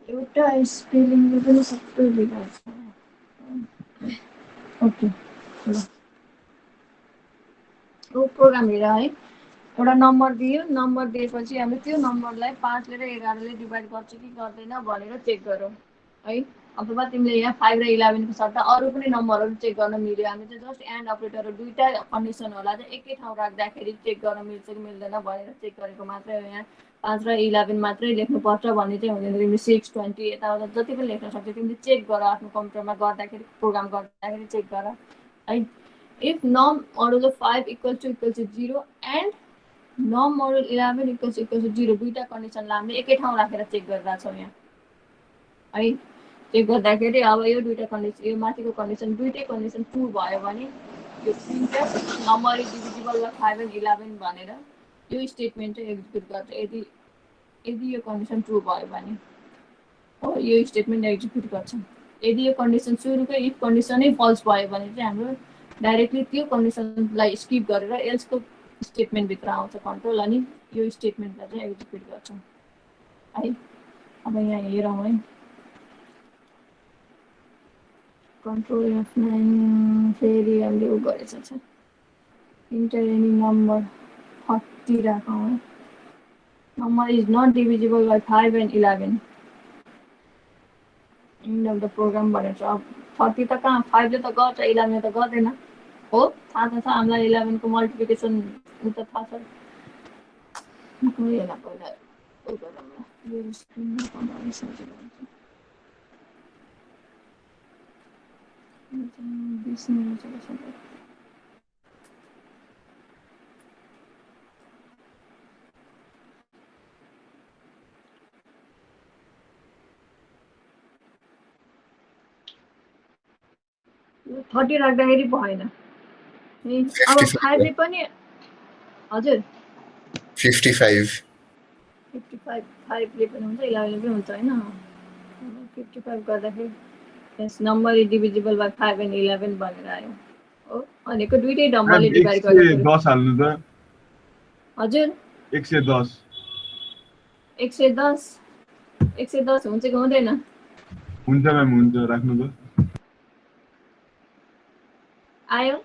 S1: एउटा स्पेलिङले पनि सबै बिगार्छ। ओके ल ओ प्रोग्राम हेर है। एउटा नम्बर दियो, नम्बर दिएपछि हामीले त्यो नम्बरलाई 5 ले र 11 ले डिभाइड गर्छ कि गर्दैन भनेर चेक गरौँ है। अथवा तिमीले यहाँ 5 र 11 को सट्टा अरू पनि नम्बरहरू चेक गर्न मिल्यो। हामी चाहिँ जस्ट एन्ड अपरेटरहरू दुईटा कन्डिसन होला चाहिँ एकै ठाउँ राख्दाखेरि चेक गर्न मिल्छ कि मिल्दैन भनेर चेक गरेको मात्रै हो। यहाँ 5 र 11 मात्रै लेख्नुपर्छ भन्ने चाहिँ हुँदैन। तिमीले 6, 20 यताउता जति पनि लेख्न सक्छौ। तिमीले चेक गर आफ्नो कम्प्युटरमा गर्दाखेरि, प्रोग्राम गर्दाखेरि चेक गर है। इफ नम मोडुलो 5 = 0 एन्ड नम मोडुल 11 = 0 दुईटा कन्डिसनलाई हामीले एकै ठाउँ राखेर चेक गरिरहेछौँ यहाँ है। चेक गर्दाखेरि अब यो दुईटा कन्डिसन, यो माथिको कन्डिसन दुईटै कन्डिसन ट्रु भयो भने यो printf number is divisible by 5 and 11 भनेर यो स्टेटमेन्ट चाहिँ एक्जिक्युट गर्छ। यदि यो कन्डिसन ट्रु भयो भने हो यो स्टेटमेन्ट एक्जिक्युट गर्छ। यदि यो कन्डिसन सुरुकै इफ कन्डिसनै फल्स भयो भने चाहिँ हाम्रो डाइरेक्टली त्यो कन्डिसनलाई स्किप गरेर एल्सको स्टेटमेन्ट भित्र आउँछ कन्ट्रोल अनि यो स्टेटमेन्टलाई चाहिँ एक्जिक्युट गर्छौँ है। अब यहाँ हेरौँ है। कन्ट्रोल F9 फेरि हामीले उ गरेछ छ इन्टर एनी नम्बर 40 राखौँ है। Number is not divisible by 5 and 11 end of the program भनेर छ। अब 40 त कहाँ 5 ले त गर्छ 11 ले त गर्दैन हो। थाहा छ हामीलाई 11 को मल्टिप्लिकेसन उ त थाहा छ। पहिला उ गरौँ न यो स्क्रिनमा कमाउन सजिलो हुन्छ। 20 मिनेट चल्छ। यो 30 राख्दाखेरि भएन। अब 5 ले पनि हजुर
S2: 55
S1: 5 ले पनि हुन्छ 11 ले पनि हुन्छ हैन। 55 गर्दाखेरि यस number is divisible by 5 and 11 भनेर आयो हो। भनेको दुईटै नम्बरले डिभाइड गर्नु
S4: 110 हाल्नु त।
S1: हजुर
S4: 110
S1: 110 हुन्छ कि हुँदैन?
S4: हुन्छ म्याम, हुन्छ, राख्नु त।
S1: आयो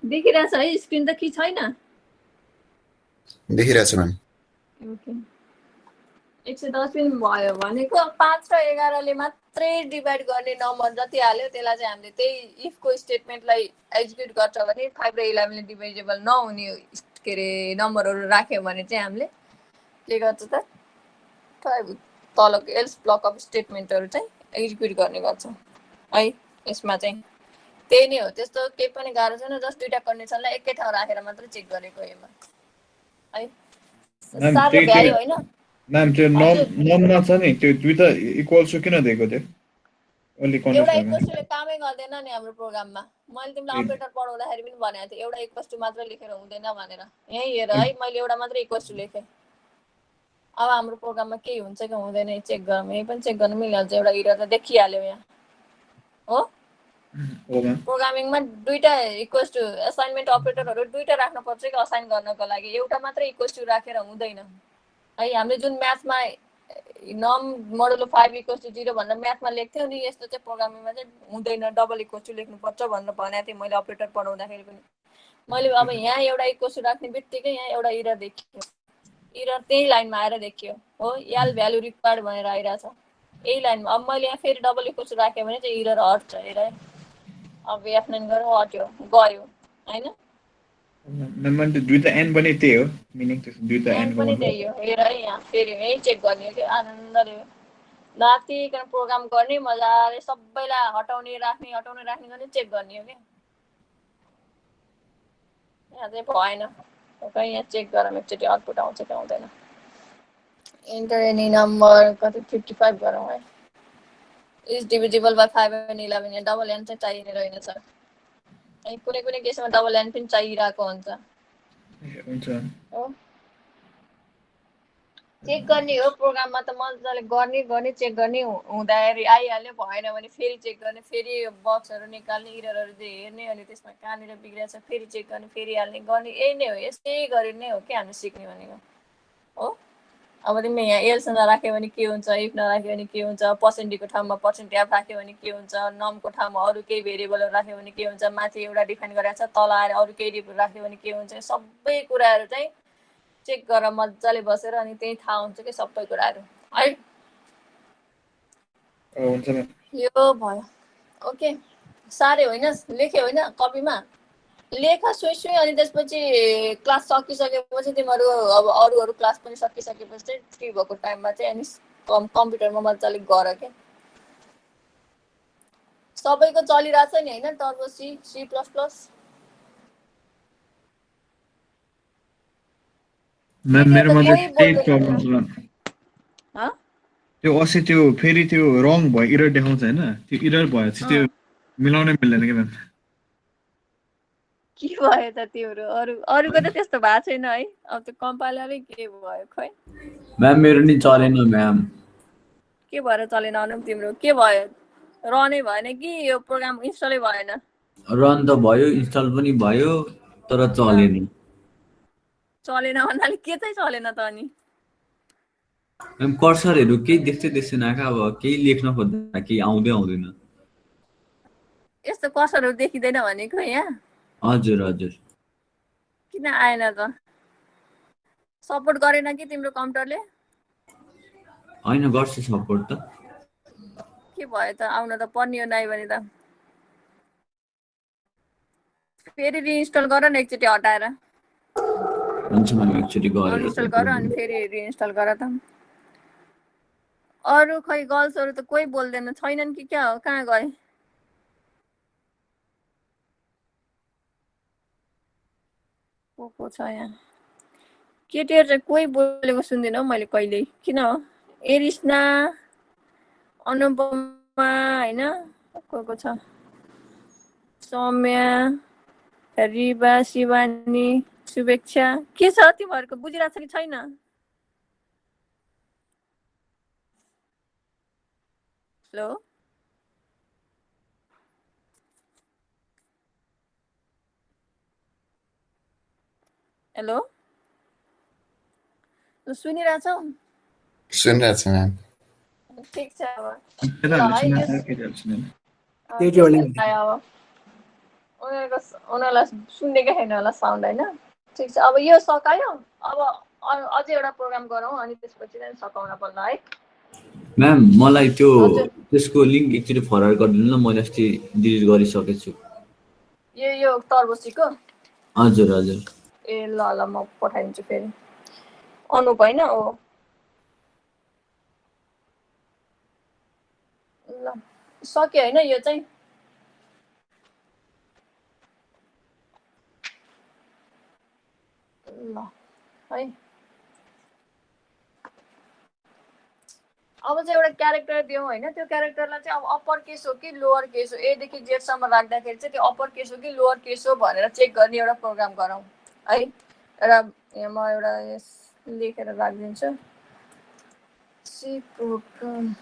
S1: देखिरहेछ है स्क्रिन त कि छैन?
S2: देखिरहेछ म्याम।
S1: ओके 110 पनि भयो भनेको 5 र 11 ले मात्रै डिभाइड गर्ने नम्बर जति हाल्यो त्यसलाई चाहिँ हामीले त्यही इफको स्टेटमेन्टलाई एक्जिक्युट गर्छ भने 5 र 11 ले डिभिजिबल नहुने के अरे नम्बरहरू राख्यो भने चाहिँ हामीले के गर्छ त तलको एल्स ब्लक अफ स्टेटमेन्टहरू चाहिँ एक्जिक्युट गर्ने गर्छौँ है। यसमा चाहिँ त्यही नै हो, त्यस्तो केही पनि गाह्रो छैन। जस्ट दुईटा कन्डिसनलाई एकै ठाउँ राखेर मात्रै चेक गरेको यसमा है। साह्रो भ्यायो होइन
S3: नाम त्यो नममा छ नि त्यो दुईटा इक्वल्स टु किन दिएको थियो? ओन्ली
S1: एउटा
S3: कन्डिसन
S1: इक्वल्स टुले कामै गर्दैन नि हाम्रो प्रोग्राममा। मैले तिमीलाई अपरेटर पढाउँदाखेरि पनि भनेको थिएँ एउटा इक्वल्स टु मात्र लेखेर हुँदैन भनेर। यही हेर है मैले एउटा मात्र इक्वल्स टु लेखेँ। अब हाम्रो प्रोग्राममा केही हुन्छ कि हुँदैन चेक गरौँ। यही पनि चेक गर्न मिलिहाल्छ। एउटा एरर त देखिहाल्यो यहाँ हो। प्रोग्रामिङमा दुईटा इक्वल्स टु असाइनमेन्ट अपरेटरहरू दुईटा राख्नुपर्छ कि असाइन गर्नको लागि। एउटा मात्र इक्वल्स टु राखेर हुँदैन है। हामीले जुन म्याथमा नम मोडुलो 5 = 0 भनेर म्याथमा लेख्थ्यौँ नि, यस्तो चाहिँ प्रोग्रामिङमा चाहिँ हुँदैन। डबल इक्वल्स टु लेख्नुपर्छ भनेर भनेको थिएँ मैले अपरेटर पढाउँदाखेरि पनि। मैले अब यहाँ एउटा इक्वल्स टु राख्ने बित्तिकै यहाँ एउटा एरर देखियो। एरर त्यही लाइनमा आएर देखियो हो। एल भ्यालु रिक्वायर्ड भनेर आइरहेछ यही लाइनमा। अब मैले यहाँ फेरि डबल इक्वल्स टु राखेँ भने चाहिँ एरर हट्छ हेर। अब F9 गरेर हट्यो गयो हैन।
S3: मैले दुईटा एन पनि त्यही हो मिनिङ त्यसको दुईटा
S1: एन्ड
S3: एनको
S1: पनि
S3: मतलब
S1: त्यही हो हेर है यहाँ फेरि यही चेक गर्ने हो कि आनन्दले नातिकन प्रोग्राम गर्ने मजाले सबैलाई हटाउने राख्ने गर्ने चेक गर्ने हो क्या यहाँ चाहिँ भएन खै यहाँ चेक गरौँ एकचोटि आउटपुट आउँछ कि आउँदैन इन्टर एनी नम्बर कति 55 गरौँ है इज डिभिजिबल बाई 5 and 11 यहाँ डबल एन चाहिँ चाहिने रहेनछ कुनै कुनै केसमा डबल एन पनि चाहिरहेको हुन्छ
S3: हुन्छ
S1: हो चेक गर्ने हो प्रोग्राममा त मजाले गर्ने चेक गर्ने हुँदाखेरि आइहाल्यो भएन भने फेरि चेक गर्ने फेरि बक्सहरू निकाल्ने इररहरू हेर्ने अनि त्यसमा कहाँनिर बिग्रेछ फेरि चेक गर्ने फेरि हाल्ने गर्ने यही नै हो यस्तै गरी नै हो कि हामी सिक्ने भनेको हो अब तिमीले यहाँ एल्स नराख्यो भने के हुन्छ इफ नराख्यो भने के हुन्छ पर्सेन्टीको ठाउँमा पर्सेन्ट ट्याब राख्यो भने के हुन्छ नमको ठाउँमा अरू केही भेरिएबलहरू राख्यो भने के हुन्छ माथि एउटा डिफाइन गरेको छ तल आएर अरू केही राख्यो भने के हुन्छ सबै कुराहरू चाहिँ चेक गरेर मजाले बसेर अनि त्यही थाहा हुन्छ कि सबै कुराहरू है
S3: हुन्छ म्याम
S1: यो भयो ओके साह्रै होइन लेख्यो होइन कपीमा लेख सुई अनि त्यसपछि क्लास सकिसकेपछि तिमीहरू अब अरू क्लास पनि सकिसकेपछि चाहिँ फ्री भएको टाइममा चाहिँ अनि कम्प्युटरमा मजाले गर के सबैको चलिरहेछ नि होइन Turbo C C plus plus
S3: ma'am मेरोमा चाहिँ त्यही प्रब्लम छ म्याम त्यो अस्ति त्यो फेरि त्यो रङ भयो इरर देखाउँछ होइन त्यो इरर भएपछि त्यो मिलाउनै मिल्दैन क्या म्याम
S1: के भयो त तिम्रो अरूको त त्यस्तो भएको छैन है अब त्यो कम्पाइलरै के भयो खै
S6: म्याम मेरो नि चलेन म्याम
S1: के भएर चलेन अनुप तिम्रो के भयो रनै भएन कि यो प्रोग्राम इन्स्टलै भएन
S6: रन त भयो इन्स्टल पनि भयो तर चलेन
S1: चलेन भन्नाले के चाहिँ चलेन त अनि
S6: म्याम कर्सरहरू केही देख्दैन क्या अब केही लेख्न खोज्दा केही आउँदैन
S1: यस्तो कसरहरू देखिँदैन भनेको यहाँ
S6: हजुर हजुर
S1: किन आएन त सपोर्ट गरेन कि तिम्रो कम्प्युटरले
S6: होइन गर्छ सपोर्ट त
S1: के भयो त आउन त पर्ने हो नाइ भने त फेरि रिइन्स्टल गर न एकचोटि हटाएर
S6: हुन्छ म्याम एकचोटि गरेर
S1: अनइन्स्टल गर अनि फेरि रिइन्स्टल गर त अरू खै गर्ल्सहरू त कोही बोल्दैन छैनन् कि क्या हो कहाँ गए को छ यहाँ केटीहरू चाहिँ कोही बोलेको सुन्दिनँ हौ मैले कहिल्यै किन हो एरिस्ना अनुपमा होइन को छ सौम्या रिबा शिवानी शुभेच्छा के छ तिमीहरूको बुझिरहेको छ कि छैन हेलो हेलो सुनिरहेछौ
S2: सुनिरहेको छु म्याम
S1: ठिक छ अब
S5: त्यही हो नि
S1: अब उनीहरूलाई सुन्नेकै छैन होला साउन्ड होइन ठिक छ अब यो सकायो अब अझै एउटा प्रोग्राम गरौँ अनि त्यसपछि चाहिँ सकाउन पर्ला है
S6: म्याम मलाई त्यो त्यसको लिङ्क एकचोटि फरवर्ड गरिदिनु न मैले अस्ति डिलिट गरिसकेको छु
S1: यो टर्बोसीको
S6: हजुर हजुर
S1: ए ल ल म पठाइदिन्छु फेरि अनुप होइन ओ ल सक्यो होइन यो चाहिँ ल है अब चाहिँ एउटा क्यारेक्टर दिउँ होइन त्यो क्यारेक्टरलाई चाहिँ अब अप्पर केस हो कि लोवर केस हो एदेखि जेडसम्म राख्दाखेरि चाहिँ त्यो अप्पर केस हो कि लोवर केस हो भनेर चेक गर्ने एउटा प्रोग्राम गरौँ है एउटा यहाँ म एउटा लेखेर राखिदिन्छु सी प्रोग्राम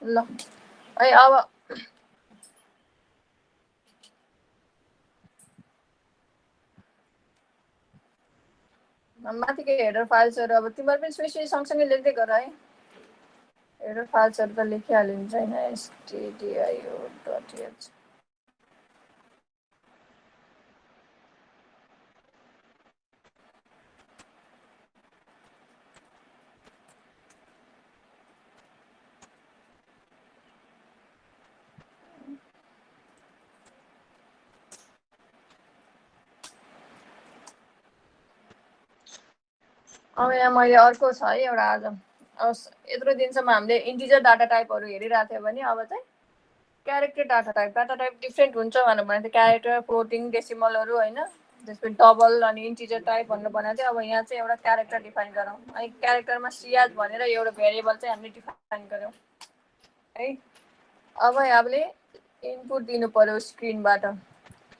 S1: ल है अब माथिको हेडर फाइल्सहरू अब तिमीहरू पनि सुई सँगसँगै लेख्दै गर है। हेडर फाइल्सहरू त लेखिहाल्यो नि छैन stdio.h। अब यहाँ मैले अर्को छ है एउटा आज यत्रो दिनसम्म हामीले इन्टिजर डाटा टाइपहरू हेरिरहेको थियो भने अब चाहिँ क्यारेक्टर डाटा टाइप डिफ्रेन्ट हुन्छ भनेर भनेको थियो। क्यारेक्टर फ्लोटिङ डेसिमलहरू होइन, त्यसपछि डबल अनि इन्टिजर टाइप भनेर भनेको थियो। अब यहाँ चाहिँ एउटा क्यारेक्टर डिफाइन गरौँ है। क्यारेक्टरमा सिएच भनेर एउटा भेरिएबल चाहिँ हामीले डिफाइन गऱ्यौँ है। अब हामीले इनपुट दिनु पर्यो, स्क्रिनबाट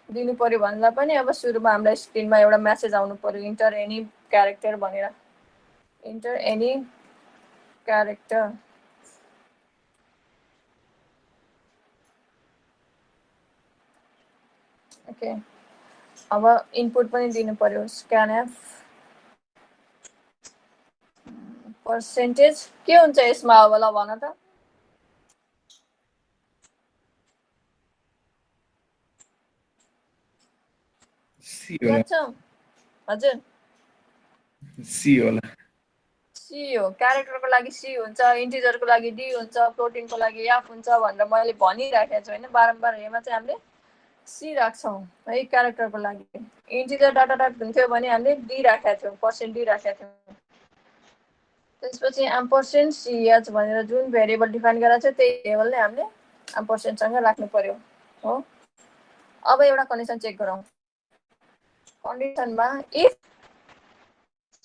S1: दिनु पर्यो भन्दा पनि अब सुरुमा हामीलाई स्क्रिनमा एउटा मेसेज आउनु पर्यो, इन्टर एनी क्यारेक्टर भनेर। Enter any character okay. अब इनपुट पनि दिनु पर्यो, स्क्यानएफ पर्सेन्टेज के हुन्छ यसमा अब ल भन त। हजुर
S3: सी होला।
S1: सी हो, क्यारेक्टरको लागि सी हुन्छ, इन्टिजरको लागि डी हुन्छ, फ्लोटिङको लागि एफ हुन्छ भनेर मैले भनिराखेको छु होइन बारम्बार। यसमा चाहिँ हामीले सी राख्छौँ है क्यारेक्टरको लागि। इन्टिजर डाटा टाइप हुन्थ्यो भने हामीले डी राखेका थियौँ, पर्सेन्ट डी राखेका थियौँ। त्यसपछि एम्पर्सेन्ट सिएच भनेर जुन भेरिएबल डिफाइन गरेको छ त्यही भेरिएबल नै हामीले एम्पर्सेन्टसँग राख्नु पर्यो हो। अब एउटा कन्डिसन चेक गरौँ। कन्डिसनमा इफ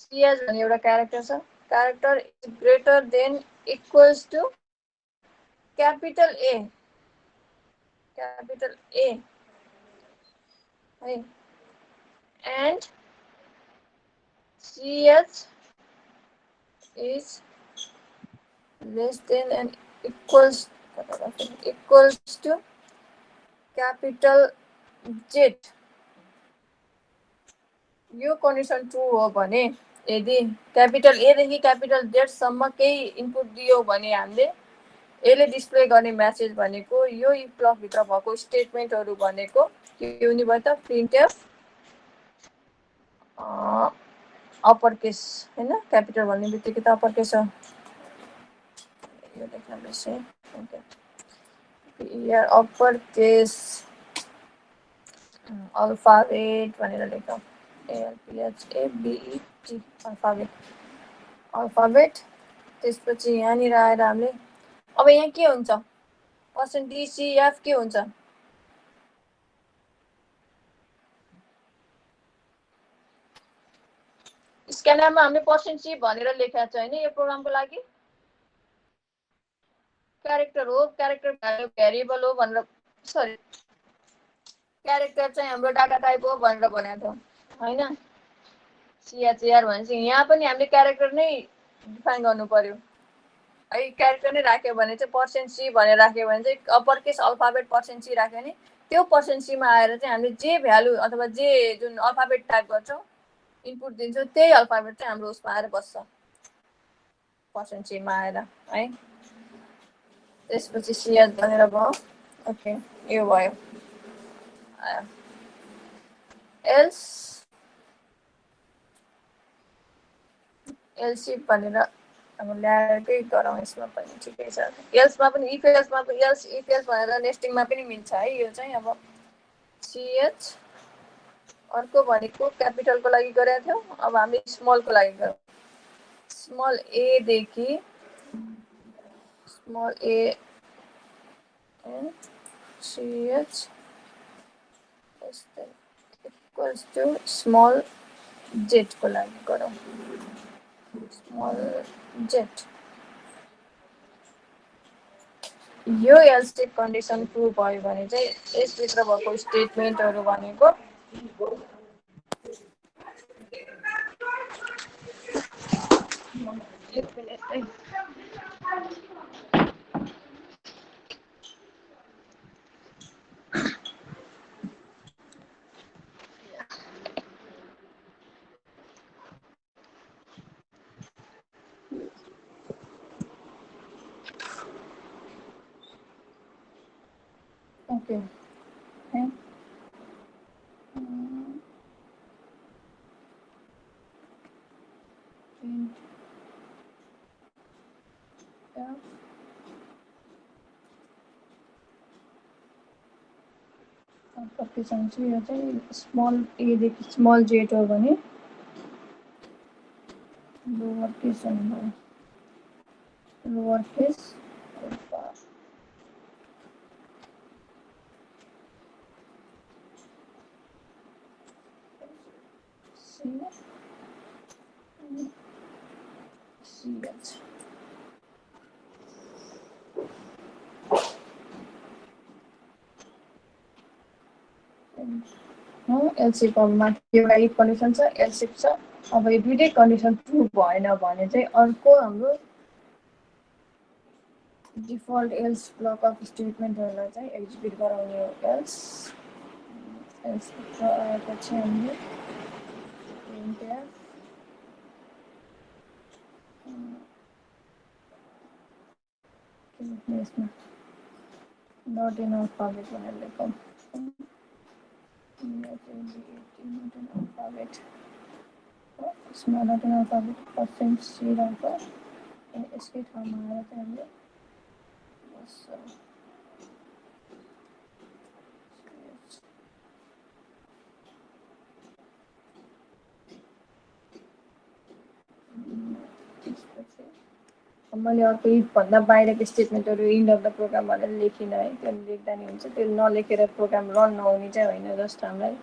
S1: सिएच भन्ने एउटा क्यारेक्टर छ, character is greater than equals to capital A है, and CH is less than and equals to capital Z। यो कन्डिसन ट्रू हो भने, यदि क्यापिटल ए देखि क्यापिटल जेड सम्म केही इनपुट दियो भने हामीले यसले डिस्प्ले गर्ने मेसेज भनेको यो इफ ब्लक भित्र भएको स्टेटमेन्टहरू भनेको के हुने भयो त, प्रिन्टएफ अप्पर केस हैन, क्यापिटल भन्ने बित्तिकै त अप्पर केस हो। यो लेख्न बिर्सेँ, यहाँ अप्पर केस अल्फाबेट भनेर लेखौँ, ALPHABET अल्फाबेट। त्यसपछि यहाँनिर आएर हामीले अब यहाँ के हुन्छ, पर्सेन्ट डिसिएफ के हुन्छ, स्क्यानरमा हामीले पर्सेन्ट सी भनेर लेखेको छ होइन। यो प्रोग्रामको लागि क्यारेक्टर हो, क्यारेक्टर भेरिएबल हो भनेर, सरी क्यारेक्टर चाहिँ हाम्रो डाटा टाइप हो भनेर भनेको थियो होइन। सिएचआर भनेपछि यहाँ पनि हामीले क्यारेक्टर नै डिफाइन गर्नु पर्यो है। क्यारेक्टर नै राख्यो भने चाहिँ पर्सेन्ट सी भनेर राख्यो भने चाहिँ upper case alphabet percent C राख्यो भने त्यो पर्सेन्ट सीमा आएर चाहिँ हामीले जे भ्यालु अथवा जे जुन अल्फाबेट टाइप गर्छौँ इनपुट दिन्छौँ त्यही अल्फाबेट चाहिँ हाम्रो उसमा आएर बस्छ, पर्सेन्ट सीमा आएर है। त्यसपछि सिएच भनेर भयो, ओके यो भयो। एल्स एल्सी भनेर अब ल्याएर केही गरौँ यसमा पनि ठिकै छ। एल्समा पनि इफ एल्समा पनि एल्स इफ एल्स भनेर नेस्टिङमा पनि मिल्छ है। यो चाहिँ अब सिएच अर्को भनेको क्यापिटलको लागि गरेको थियौँ, अब हामी स्मलको लागि गरौँ। स्मल एदेखि small A and CH equals to small जेडको लागि गरौँ, स्मल जेड। यो एल्स कन्डिसन ट्रू भयो भने चाहिँ यसभित्र भएको स्टेटमेन्टहरू भनेको ओके है कति चाहिन्छ यो चाहिँ स्मल ए देखि स्मल जेट हो भने लोअर केस लोअर केस एलसिप अब माथि एउटा इफ कन्डिसन छ एलसिप छ अब यो दुईटै कन्डिसन ट्रु भएन भने चाहिँ अर्को हाम्रो डिफल्ट एल्स ब्लक अफ स्टेटमेन्टहरूलाई चाहिँ एक्जिक्युट गराउने हो एल्स आएपछि हामीले यसमा नट इन अल्फाबेट भनेर लेखौँ not an alphabet. Small not an alphabet. Percent C राख्दा यसकै ठाउँमा आएर चाहिँ हामीले बस मैले अर्को इफभन्दा बाहिरको स्टेटमेन्टहरू इन्ड अफ द प्रोग्राम भनेर लेखिनँ है त्यो लेख्दा नि हुन्छ त्यो नलेखेर प्रोग्राम रन नहुने चाहिँ होइन जस्ट हामीलाई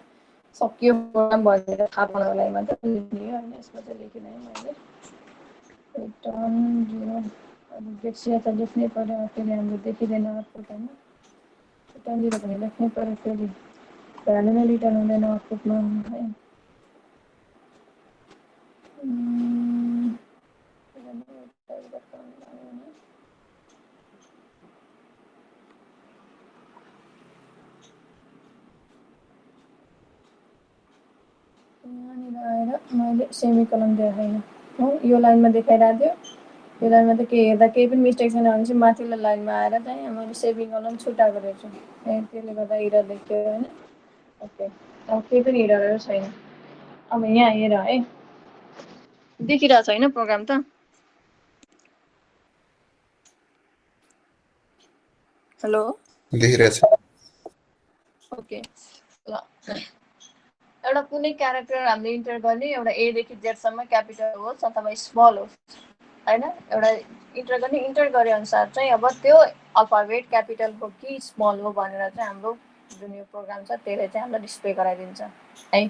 S1: सकियो प्रोग्राम भनेर थाहा पाउनको लागि मात्र लेख्ने हो होइन यसमा चाहिँ लेखिनँ है मैले रिटर्न 0 अब गेट्सिया त लेख्नै पऱ्यो फेरि हाम्रो देखिँदैन आउटपुटमा रिटर्न 0 भने लेख्नै पऱ्यो फेरि भ्यालु नै रिटर्न हुँदैन आउटपुटमा है यहाँनिर आएर मैले सेमिकोलन देखाइन हो यो लाइनमा देखाइरहेको थियो यो लाइनमा त केही हेर्दा केही पनि मिस्टेक छैन भने चाहिँ माथिल्लो लाइनमा आएर चाहिँ मैले सेमिकोलन छुट्याएको रहेछु त्यसले गर्दा इरर देख्यो होइन ओके अब केही पनि इररहरू छैन अब यहाँ हेर है देखिरहेको छैन प्रोग्राम त हेलो
S2: देखिरहेछ
S1: ओके ल एउटा कुनै क्यारेक्टर हामीले इन्टर गर्ने एउटा एदेखि जेडसम्म क्यापिटल होस् अथवा स्मल होस् होइन एउटा इन्टर गरे अनुसार चाहिँ अब त्यो अल्फाबेट क्यापिटल हो कि स्मल हो भनेर चाहिँ हाम्रो जुन यो प्रोग्राम छ त्यसले चाहिँ हामीलाई डिस्प्ले गराइदिन्छ है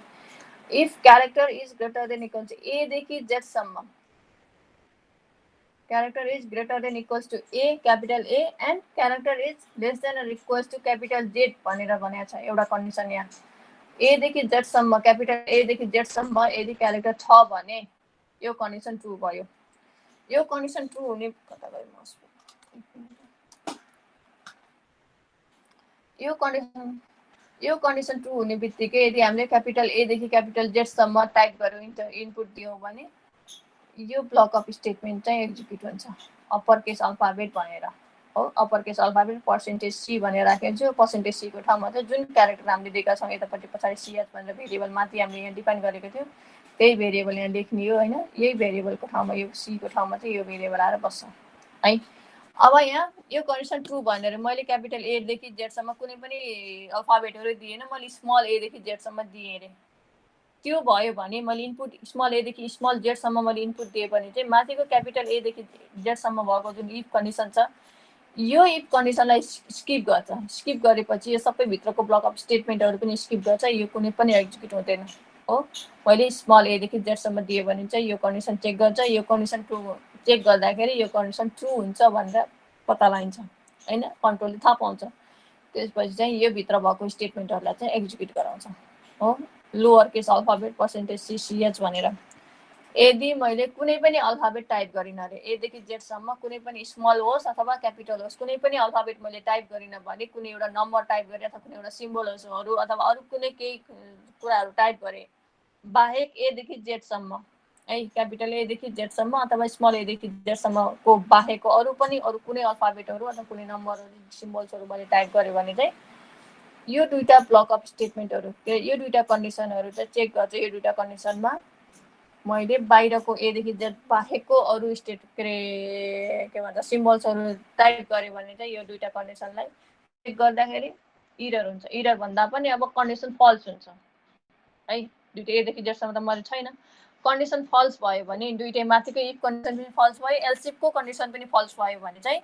S1: if character is greater than equal to एदेखि जेडसम्म character is greater than equals to a capital A and character is less than or equals to capital Z भनेर भनेको छ एउटा कन्डिसन यहाँ a देखि z सम्म क्यापिटल a देखि z सम्म यदि क्यारेक्टर छ भने यो कन्डिसन ट्रु भयो यो कन्डिसन ट्रु हुने कता गयो यो कन्डिसन ट्रु हुने बित्तिकै यदि हामीले क्यापिटल a देखि क्यापिटल z सम्म टाइप गर्यौं इनपुट दियौं भने यो ब्लक अफ स्टेटमेन्ट चाहिँ एक्जिक्युट हुन्छ अप्पर केस अल्फाबेट भनेर हो upper case alphabet percentage C भनेर राखेको छु पर्सेन्टेज सी को ठाउँमा चाहिँ जुन क्यारेक्टर हामीले दिएका छौँ यतापट्टि पछाडि सिएच भनेर भेरिएबल माथि हामीले यहाँ डिफाइन गरेको थियो त्यही भेरिएबल यहाँ लेख्ने हो होइन यही भेरिएबलको ठाउँमा यो सी को ठाउँमा चाहिँ यो भेरिएबल आएर बस्छ है अब यहाँ यो कन्डिसन ट्रु भनेर मैले क्यापिटल ए देखि जेडसम्म कुनै पनि अल्फाबेटहरू दिएन मैले स्मल ए देखि जेडसम्म दिएँ अरे त्यो भयो भने मैले इनपुट स्मल ए देखि स्मल जेडसम्म मैले इनपुट दिएँ भने चाहिँ माथिको क्यापिटल ए देखि जेडसम्म भएको जुन इफ कन्डिसन छ यो इफ कन्डिसनलाई स्किप गर्छ स्किप गरेपछि यो सबै भित्रको ब्लक अफ स्टेटमेन्टहरू पनि स्किप गर्छ यो कुनै पनि एक्जिक्युट हुँदैन हो मैले स्मल ए देखि जेडसम्म दिएँ भने चाहिँ यो कन्डिसन चेक गर्छ यो कन्डिसन ट्रु चेक गर्दाखेरि यो कन्डिसन ट्रु हुन्छ भनेर पत्ता लगाइन्छ हैन कन्ट्रोलले थाहा पाउँछ त्यसपछि चाहिँ यो भित्र भएको स्टेटमेन्टहरूलाई चाहिँ एक्जिक्युट गराउँछ हो lower case alphabet percentage C CH भनेर यदि मैले कुनै पनि अल्फाबेट टाइप गरिनँ अरे ए देखि जेडसम्म कुनै पनि स्मल होस् अथवा क्यापिटल होस् कुनै पनि अल्फाबेट मैले टाइप गरिनँ भने कुनै एउटा नम्बर टाइप गरेँ अथवा कुनै एउटा सिम्बलहरू अथवा अरू कुनै केही कुराहरू टाइप गरेँ बाहेक ए देखि जेडसम्म है क्यापिटल ए देखि जेडसम्म अथवा स्मल ए देखि जेडसम्मको बाहेकको अरू कुनै अल्फाबेटहरू अथवा कुनै नम्बरहरू सिम्बल्सहरू मैले टाइप गरेँ भने चाहिँ यो दुईटा ब्लक अफ स्टेटमेन्टहरु यो दुईटा कन्डिसनहरु चाहिँ चेक गर्छ। यो दुईटा कन्डिसनमा मैले बाहिरको ए देखि जेड बाहेकको अरु स्टेट के भन्छ सिम्बल्सहरु टाइप गरे भने चाहिँ यो दुईटा कन्डिसनलाई चेक गर्दाखेरि इरर हुन्छ। इरर भन्दा पनि अब कन्डिसन फल्स हुन्छ है। दुईटा ए देखि जेडसम्म त मैले छैन। कन्डिसन फल्स भयो भने दुईटै माथिको इफ कन्डिसन पनि फल्स भयो, एल्स इफको कन्डिसन पनि फल्स भयो भने चाहिँ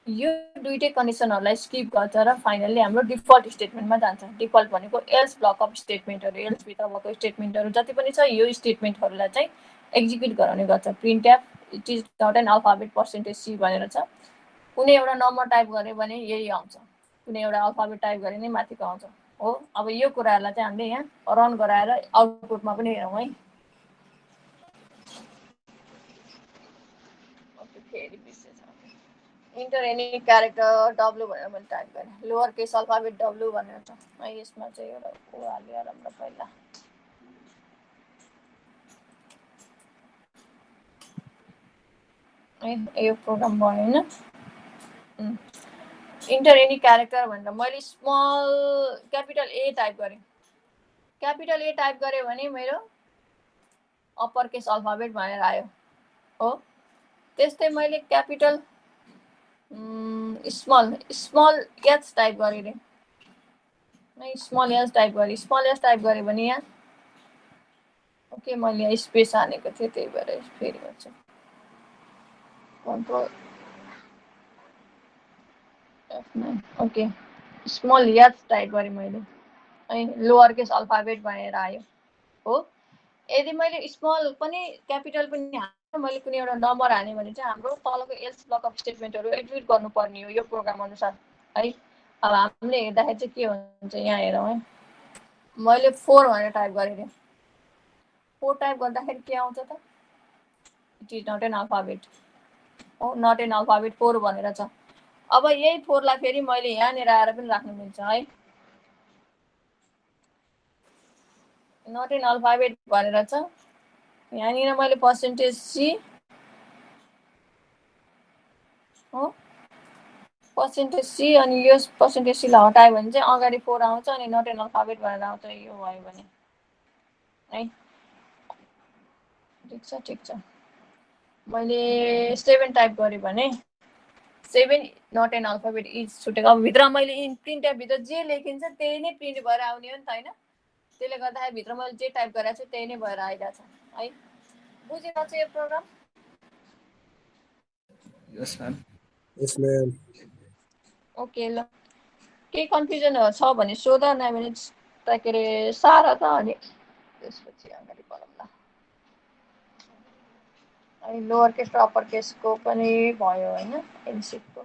S1: यो दुईटै कन्डिसनहरुलाई स्किप गर्छ र फाइनली हाम्रो डिफल्ट स्टेटमेन्टमा जान्छ। डिफल्ट भनेको एल्स ब्लक अफ स्टेटमेन्टहरु, एल्स भित्र भएको स्टेटमेन्टहरु जति पनि छ यो स्टेटमेन्टहरुलाई चाहिँ एक्जिक्युट गराउने गर्छ। Printf it is not an alphabet percentage C भनेर छ। कुनै एउटा नम्बर टाइप गरे भने यही आउँछ, कुनै एउटा अल्फाबेट टाइप गरे नै माथिको आउँछ हो। अब यो कुराहरुलाई चाहिँ हामीले यहाँ रन गराएर आउटपुटमा पनि हेरौँ है। ओके, फेरि बिर्सेछ। इन्टर एनी क्यारेक्टर डब्लु भनेर मैले टाइप गरेँ। लोअर केस अल्फाबेट डब्लु भनेर छ है। यसमा चाहिँ एउटा ओ हाल्यो राम्रो पहिला। यो प्रोग्राम भयो हैन। इन्टर एनी क्यारेक्टर भनेर मैले स्मल क्यापिटल ए टाइप गरेँ। क्यापिटल ए टाइप गरेँ भने मेरो अप्पर केस अल्फाबेट भनेर आयो हो। त्यस्तै मैले क्यापिटल स्मल एच टाइप गरेँ। स्मल एच टाइप गरेँ। स्मल एच टाइप गरेँ भने यहाँ ओके मैले यहाँ स्पेस हानेको थिएँ त्यही भएर फेरि गर्छु। Control F9 okay small H type गरेँ मैले है। लोअर केस अल्फाबेट भनेर आयो हो। यदि मैले स्मल पनि क्यापिटल पनि हाल्नु, मैले कुनै एउटा नम्बर हाने भने चाहिँ हाम्रो तलको एल्स ब्लक अफ स्टेटमेन्टहरु एक्जिक्युट गर्नुपर्ने हो यो प्रोग्राम अनुसार है। अब हामीले हेर्दाखेरि चाहिँ के हुन्छ यहाँ हेरौँ है। मैले 4 भनेर टाइप गरेँ। 4 टाइप गर्दाखेरि के आउँछ त? It is not an alphabet हो। नट एन अल्फाबेट 4 भनेर छ। अब यही 4 लाई फेरि मैले यहाँनिर आएर पनि राख्नु मिल्छ है। नट एन अल्फाबेट भनेर छ। यहाँनिर मैले पर्सेन्टेज सी हो। पर्सेन्टेज सी अनि यो पर्सेन्टेज सी लाई हटायो भने चाहिँ अगाडि 4 आउँछ अनि नट एन अल्फाबेट भनेर आउँछ। यो भयो भने है। ठिक छ। मैले 7 टाइप गरेँ भने 7 नट एन अल्फाबेट इज छुटेको। अब भित्र मैले प्रिन्टएफ भित्र जे लेखिन्छ त्यही नै प्रिन्ट भएर आउने हो नि त हैन। त्यसले गर्दाखेरि भित्र मैले जे टाइप गरेको छु त्यही नै भएर आइरहेछ है। बुझेन चाहिँ यो प्रोग्राम?
S3: यस म्याम।
S5: Yes, ma'am.
S1: ओके ल के कन्फ्युजन छ भने सोध न भने के अरे सारा त अनि त्यसपछि अगाडि बढौँ ल। अनि लोअर केस र अप्पर केसको पनि भयो हैन एनसिपको।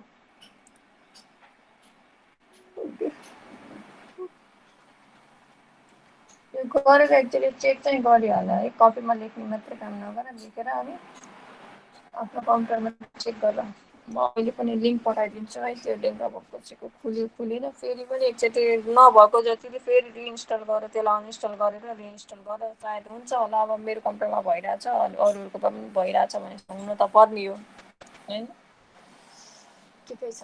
S1: यो गरेर एक्चुअली चेक चाहिँ गरिहाल है। कपीमा लेख्ने मात्रै काम नगर, लेखेर अनि आफ्नो कम्प्युटरमा चेक गर। म अहिले पनि लिङ्क पठाइदिन्छु है। त्यो लिङ्क अब कसैको खुलेन फेरि पनि एकचोटि नभएको जतिले फेरि रिइन्स्टल गरेर त्यसलाई अनइन्स्टल गरेर रिइन्स्टल गरेर सायद हुन्छ होला। अब मेरो कम्प्युटरमा भइरहेछ अरूहरूको पनि भइरहेछ भने हुन त पर्ने हो हैन। ठिकै छ।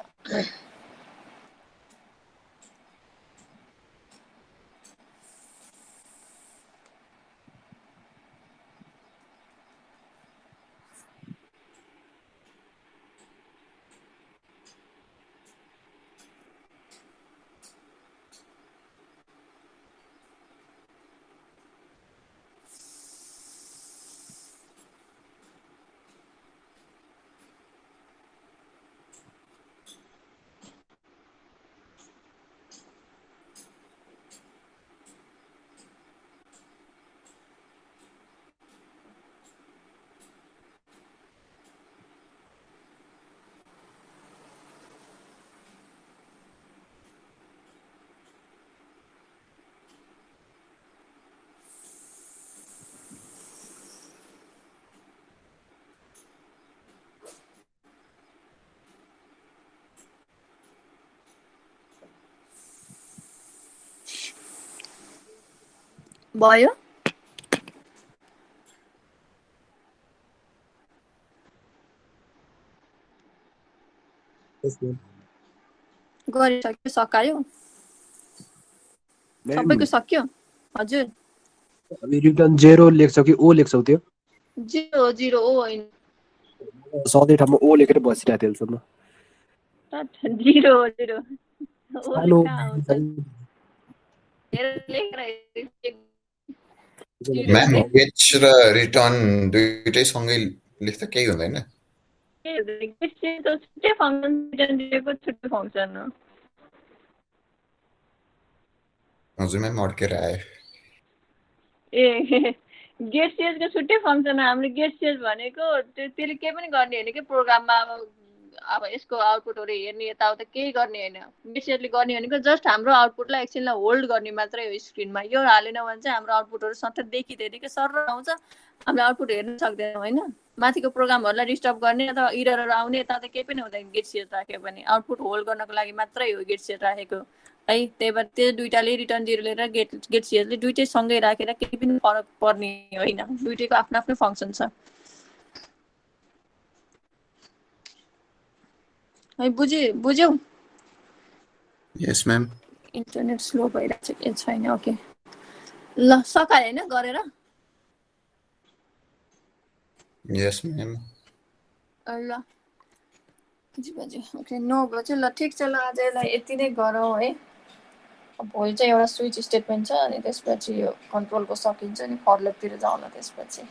S1: भयो
S5: Yes, ma'am.
S1: गरिसक्यो सकायो।
S7: सबैको सक्यो हजुर
S5: हामी रिटर्न 0 लेख्छौ कि ओ लेख्छौ त्यो
S7: 0 ओ होइन
S5: सधैँ ठाउँमा ओ लेखेर बसिरहेको थियो अहिलेसम्म
S7: 0 ओ
S5: सानो
S7: लेखा आउँछ हेरेर लेखेर
S2: म्याम गेट्स र रिटर्न दुइटै सँगै लेख्दा केही हुँदैन
S7: छुट्टै फङ्सन रिटर्न दिएको छुट्टै फङ्सन हो
S2: हजुर म्याम अड्केर आयो
S7: ए गेट सेजको छुट्टै फङ्सन हो हाम्रो गेट सेज भनेको त्यसले केही पनि गर्ने होइन कि प्रोग्राममा अब यसको आउटपुटहरू हेर्ने यताउता केही गर्ने होइन गेट सेजले गर्ने भनेको जस्ट हाम्रो आउटपुटलाई एकछिनलाई होल्ड गर्ने मात्रै हो स्क्रिनमा यो हालेन भने चाहिँ हाम्रो आउटपुटहरू सट्ट देखिँदैन कि सर आउँछ हामीले आउटपुट हेर्न सक्दैनौँ होइन माथिको प्रोग्रामहरूलाई डिस्टर्ब गर्ने अथवा इररहरू आउने यताउता केही पनि हुँदैन गेट सेज राख्यो भने आउटपुट होल्ड गर्नको लागि मात्रै हो गेट सेज राखेको है त्यही भएर त्यो दुइटाले रिटर्न 0 लिएर गेट सिएसले दुइटै सँगै राखेर केही पनि फरक पर्ने होइन दुइटैको आफ्नो आफ्नो फङ्सन छ है बुझ्यौ
S2: यस म्याम
S7: इन्टरनेट स्लो भइरहेको छ के छैन ओके ल सकायो होइन गरेर
S2: यस म्याम
S7: ल बज्यो ओके 9 बज्यो ल ठिक छ ल आजलाई यति नै गरौँ है भोलि चाहिँ एउटा स्विच स्टेटमेन्ट छ अनि त्यसपछि यो कन्ट्रोलको सकिन्छ नि फरलुपतिर जाउँला त्यसपछि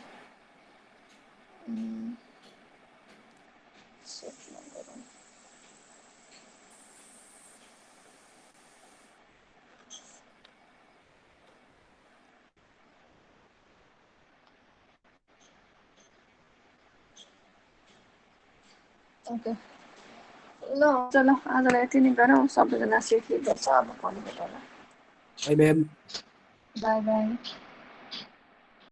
S7: ओके ल चल आजलाई यति नै गरौँ सबैजना सेफली गर्छ अब भोलि भेटौँला
S5: बाई म्याम
S7: बाई बाई